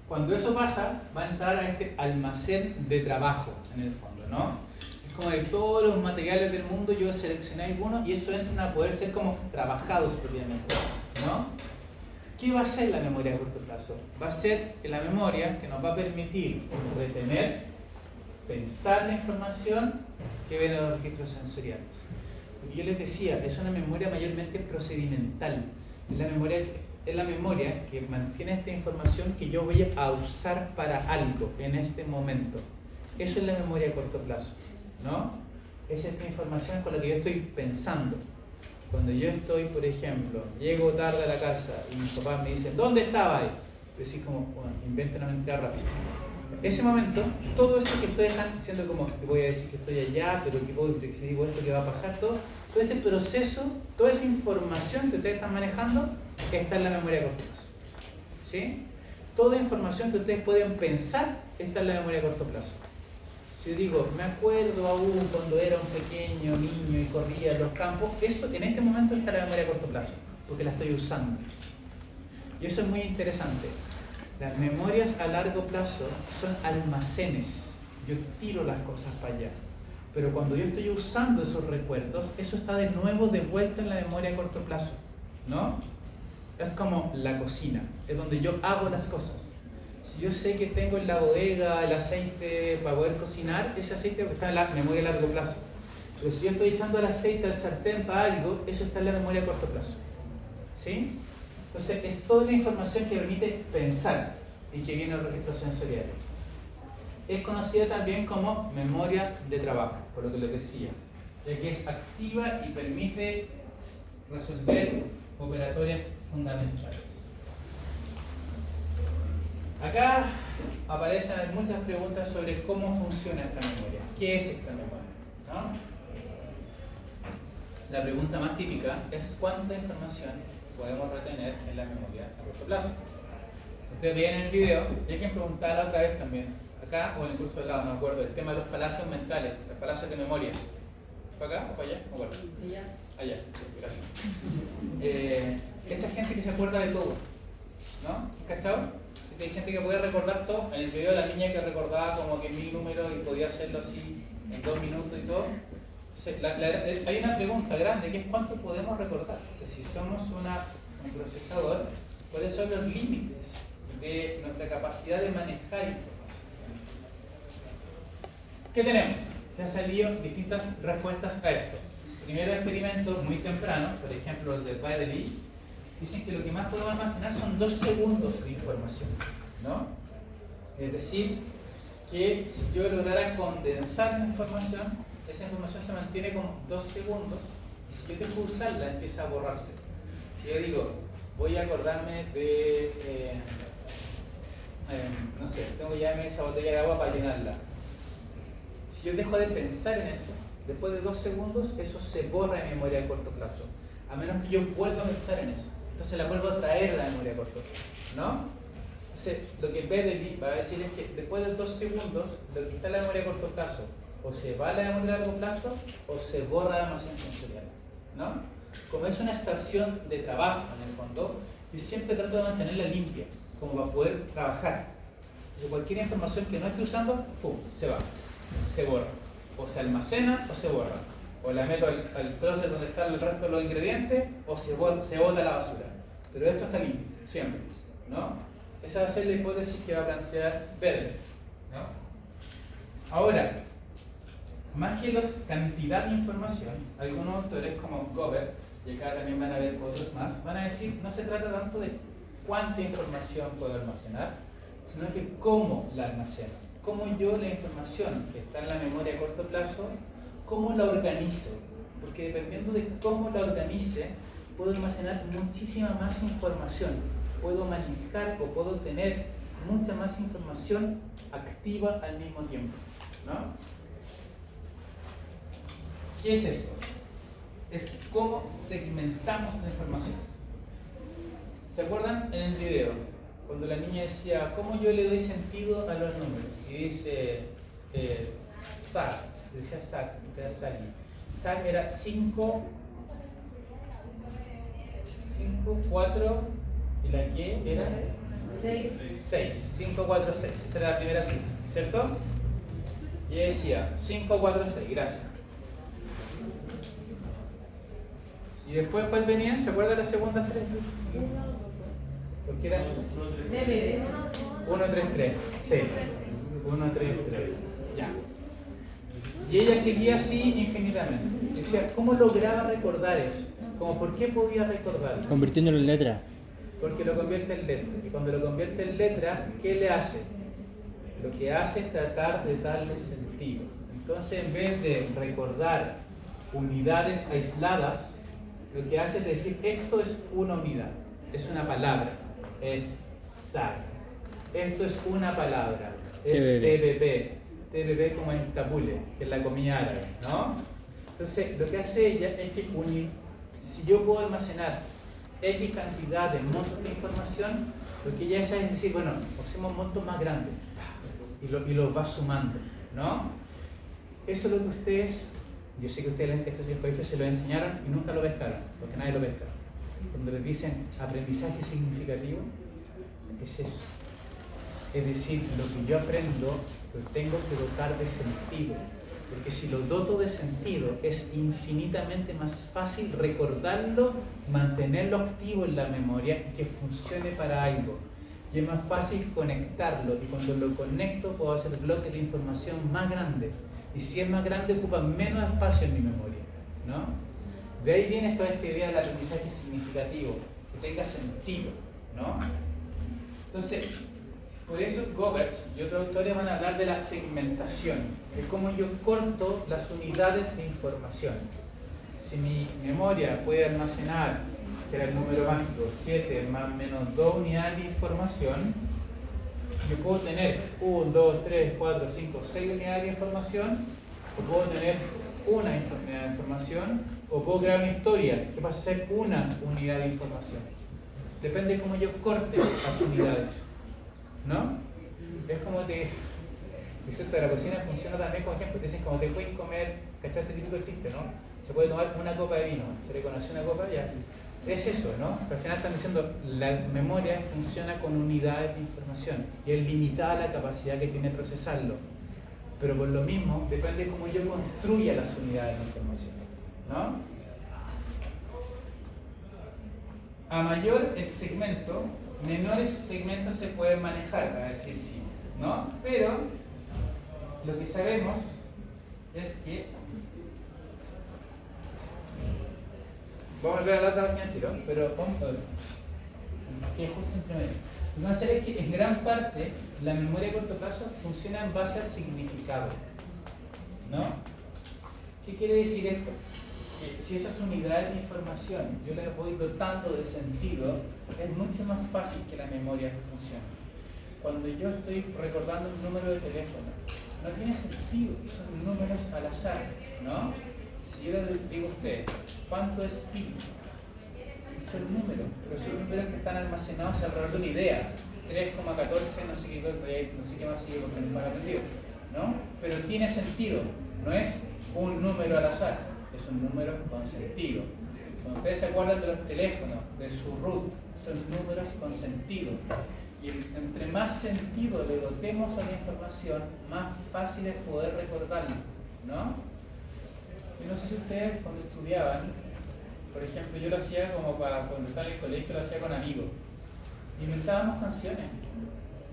Speaker 10: Cuando eso pasa, va a entrar a este almacén de trabajo, en el fondo, ¿no? Es como de todos los materiales del mundo, yo seleccioné algunos y eso entra a poder ser como trabajados propiamente, ¿no? ¿Qué va a ser la memoria a corto plazo? Va a ser la memoria que nos va a permitir retener, pensar la información que viene de los registros sensoriales. Porque yo les decía, es una memoria mayormente procedimental. Es la memoria que mantiene esta información que yo voy a usar para algo en este momento. Eso es la memoria a corto plazo, ¿no? Es esta información con la que yo estoy pensando. Cuando yo estoy, por ejemplo, llego tarde a la casa y mis papás me dicen, ¿dónde estaba ahí? Yo decís como, bueno, invento una mentira rápida. Ese momento, todo eso que estoy diciendo como, te voy a decir que estoy allá, pero que si digo esto que va a pasar, todo ese proceso, toda esa información que ustedes están manejando, está en la memoria a corto plazo. ¿Sí? Toda información que ustedes pueden pensar está en la memoria a corto plazo. Si yo digo, me acuerdo aún cuando era un pequeño niño y corría en los campos, eso en este momento está en la memoria a corto plazo, porque la estoy usando. Y eso es muy interesante. Las memorias a largo plazo son almacenes. Yo tiro las cosas para allá. Pero cuando yo estoy usando esos recuerdos, eso está de nuevo de vuelta en la memoria a corto plazo, ¿no? Es como la cocina, es donde yo hago las cosas. Si yo sé que tengo en la bodega el aceite para poder cocinar, ese aceite está en la memoria a largo plazo. Pero si yo estoy echando el aceite al sartén para algo, eso está en la memoria a corto plazo. ¿Sí? Entonces, es toda la información que permite pensar y que viene al registro sensorial. Es conocida también como memoria de trabajo, por lo que les decía, ya que es activa y permite resolver operatorios fundamentales. Acá aparecen muchas preguntas sobre cómo funciona esta memoria. ¿Qué es esta memoria? ¿No? La pregunta más típica es cuánta información podemos retener en la memoria a corto plazo. Ustedes veían en el video, y hay quien preguntaba la otra vez también, acá o en el curso de lado, no me acuerdo, el tema de los palacios mentales, los palacios de memoria. ¿Fue acá o fue allá? No me acuerdo. Allá, gracias. Esta gente que se acuerda de todo, ¿no? ¿Cachado? Hay gente que puede recordar todo. En el video de la niña que recordaba como que 1000 números y podía hacerlo así en 2 minutos y todo. Hay una pregunta grande que es ¿cuánto podemos recordar? O sea, si somos un procesador, ¿cuáles son los límites de nuestra capacidad de manejar información? ¿Qué tenemos? Ya han salido distintas respuestas a esto. Primero experimentos muy tempranos, por ejemplo el de Bradley, dicen que lo que más podemos almacenar son 2 segundos de información, ¿no? Es decir, que si yo lograra condensar la información, esa información se mantiene como 2 segundos, y si yo tengo que usarla, empieza a borrarse. Si yo digo, voy a acordarme de, no sé, tengo que llevarme esa botella de agua para llenarla. Si yo dejo de pensar en eso, después de 2 segundos, eso se borra en memoria a corto plazo, a menos que yo vuelva a pensar en eso. Entonces la vuelvo a traer a la memoria a corto plazo, ¿no? Entonces, lo que Bedeli va a decir es que después de 2 segundos, lo que está en la memoria a corto plazo, o se va a la memoria a largo plazo, o se borra el almacén sensorial, ¿no? Como es una estación de trabajo, en el fondo, yo siempre trato de mantenerla limpia, como para poder trabajar. Entonces, cualquier información que no esté usando, ¡fum!, se va, se borra. O se almacena o se borra. O la meto al closet donde están el resto de los ingredientes, o se bota a la basura. Pero esto está limpio, siempre, ¿no? Esa va a ser la hipótesis que va a plantear Bedeli, ¿no? Ahora, más que la cantidad de información, algunos autores como Gobert, y acá también van a ver otros más, van a decir, no se trata tanto de cuánta información puedo almacenar, sino que cómo la almaceno. Cómo yo la información que está en la memoria a corto plazo, cómo la organizo. Porque dependiendo de cómo la organice, puedo almacenar muchísima más información. Puedo manejar o puedo tener mucha más información activa al mismo tiempo, ¿no? ¿Qué es esto? Es cómo segmentamos la información. ¿Se acuerdan en el video? Cuando la niña decía, ¿cómo yo le doy sentido a los números? Y dice, SAC, decía SAC, era Sally. SAC era 5, 4, y la que era 6, 5, 4, 6, esa era la primera cifra, ¿cierto? Y ella decía, 5, 4, 6, gracias. Y después, ¿cuál venía? ¿Se acuerdan de las segundas 3? Porque eran 1, 3, 3. Sí. 1, 3, 3. Ya. Y ella seguía así infinitamente. Decía, ¿cómo lograba recordar eso? Como ¿por qué podía recordarlo?
Speaker 11: Convirtiéndolo en letra.
Speaker 10: Porque lo convierte en letra. Y cuando lo convierte en letra, ¿qué le hace? Lo que hace es tratar de darle sentido. Entonces, en vez de recordar unidades aisladas, lo que hace es decir, esto es una unidad, es una palabra, es SAR. Esto es una palabra, es TBP como en tabule, que es la comida árabe, ¿no? Entonces, lo que hace ella es que si yo puedo almacenar X cantidad de montos de información, lo que ella hace es decir, bueno, usemos montos más grandes y los va sumando, ¿no? Eso es lo que ustedes, yo sé que ustedes en estos colegios se lo enseñaron y nunca lo pescaron, porque nadie lo pesca. Cuando les dicen aprendizaje significativo, es eso. Es decir, lo que yo aprendo lo tengo que dotar de sentido, porque si lo doto de sentido es infinitamente más fácil recordarlo, mantenerlo activo en la memoria y que funcione para algo. Y es más fácil conectarlo, y cuando lo conecto puedo hacer bloques de información más grandes. Y si es más grande, ocupa menos espacio en mi memoria, ¿no? De ahí viene toda esta idea del aprendizaje significativo, que tenga sentido, ¿no? Entonces, por eso Goberts y otros autores van a hablar de la segmentación, de cómo yo corto las unidades de información. Si mi memoria puede almacenar, que era el número mágico, 7 más menos 2 unidades de información, yo puedo tener 1, 2, 3, 4, 5, 6 unidades de información, o puedo tener una unidad de información, o puedo crear una historia que pasa a ser una unidad de información. Depende de cómo yo corte las unidades, ¿no? Es como la cocina funciona también, por ejemplo, te dicen como te puedes comer, ¿cachai? Ese típico chiste, ¿no? Se puede tomar una copa de vino, se le conoce una copa, ya. Es eso, ¿no? Al final están diciendo, la memoria funciona con unidades de información y es limitada la capacidad que tiene de procesarlo. Pero por lo mismo, depende de cómo yo construya las unidades de información, ¿no? A mayor el segmento, menores segmentos se pueden manejar, para decir simples, ¿no? Pero lo que sabemos es que vamos a ver a la otra página, ¿no? Pero vamos a ver. Que justo entre medio. Lo que vamos a hacer es que en gran parte la memoria a corto plazo funciona en base al significado, ¿no? ¿Qué quiere decir esto? Que si esas unidades de información yo las voy dotando de sentido, es mucho más fácil que la memoria funcione. Cuando yo estoy recordando un número de teléfono, no tiene sentido, son números al azar, ¿no? Si yo le digo a usted, ¿cuánto es pi? Son números, pero son números que están almacenados alrededor de una idea. 3,14, no sé qué más sigue porque no han aprendido, ¿no? Pero tiene sentido, no es un número al azar, es un número con sentido. Cuando ustedes se acuerdan de los teléfonos, de su root, son números con sentido. Y entre más sentido le dotemos a la información, más fácil es poder recordarla, ¿no? Yo no sé si ustedes cuando estudiaban, por ejemplo, yo lo hacía como para cuando estaba en el colegio, lo hacía con amigos. Inventábamos canciones.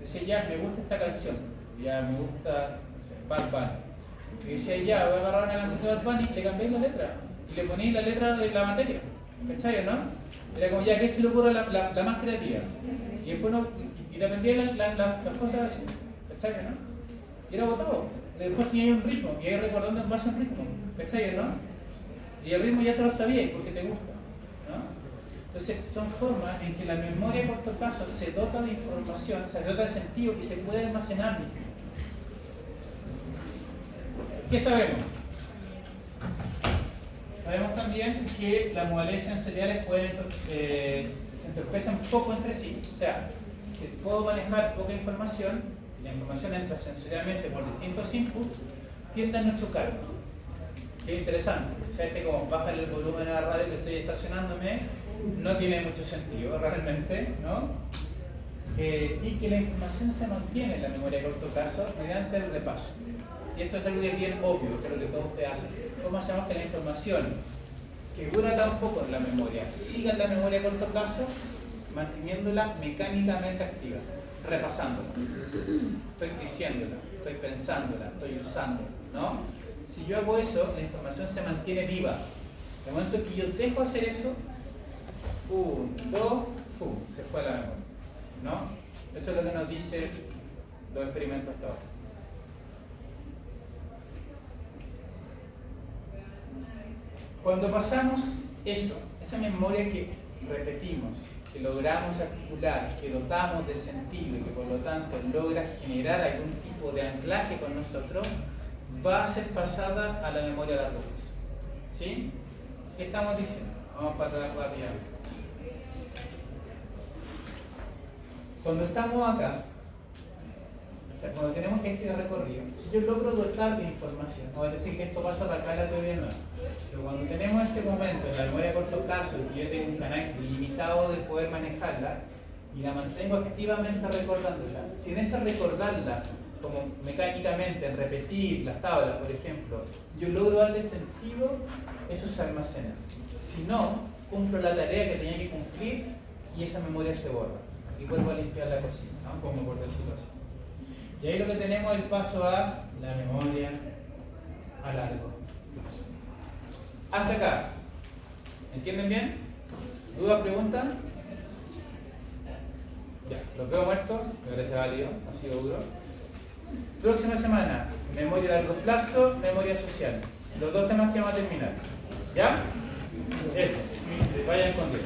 Speaker 10: Decía, ya, me gusta esta canción. Ya, me gusta, no sé, Bad Bunny. Y decía, ya, voy a agarrar una canción de Bad Bunny y le cambié la letra. Y le poní la letra de la materia. ¿Cachai, no? Era como, ya, ¿qué se le ocurre la más creativa? Y después y le aprendí las cosas así. ¿Cachai, no? Y era botado. Después tenía un ritmo, y ahí recordando en base a un ritmo. ¿Cachai, no? Y el ritmo ya te lo sabías porque te gusta, ¿no? Entonces, son formas en que la memoria a corto plazo se dota de información, o sea, se dota de sentido y se puede almacenar. ¿Qué sabemos? Sabemos también que las modalidades sensoriales se entorpecen poco entre sí. O sea, si puedo manejar poca información, y la información entra sensorialmente por distintos inputs, tiende a no chocar. Qué interesante. O sea, como bajar el volumen a la radio que estoy estacionándome, no tiene mucho sentido realmente, ¿no? Y que la información se mantiene en la memoria a corto plazo mediante el repaso. Y esto es algo que es bien obvio, que es lo que todos ustedes hacen. ¿Cómo hacemos que la información que dura tan poco en la memoria siga en la memoria a corto plazo? Manteniéndola mecánicamente activa, repasándola. Estoy diciéndola, estoy pensándola, estoy usándola, ¿no? Si yo hago eso, la información se mantiene viva. De momento que yo dejo hacer eso, 1, 2, se fue a la memoria. ¿No? Eso es lo que nos dice los experimentos hasta ahora. Cuando pasamos eso, esa memoria que repetimos, que logramos articular, que dotamos de sentido y que por lo tanto logra generar algún tipo de anclaje con nosotros, va a ser pasada a la memoria a largo plazo. ¿Sí? ¿Qué estamos diciendo? Vamos para atrás rápidamente. Cuando estamos acá, o sea, cuando tenemos este recorrido, si yo logro dotar de información, no es decir que esto pasa para acá la teoría nueva, pero cuando tenemos este momento en la memoria a corto plazo y yo tengo un canal limitado de poder manejarla y la mantengo activamente recordándola, si en esa recordarla, como mecánicamente, en repetir las tablas, por ejemplo, yo logro darle sentido, eso se almacena. Si no, cumplo la tarea que tenía que cumplir y esa memoria se borra. Y vuelvo a limpiar la cocina, ¿no? Como por decirlo así. Y ahí lo que tenemos es el paso a la memoria a largo plazo. Hasta acá. ¿Entienden bien? ¿Dudas, preguntas? Ya, los veo muertos, me parece válido, ha sido duro. Próxima semana, memoria a largo plazo, memoria social. Los dos temas que vamos a terminar. ¿Ya? Eso. Vayan con Dios.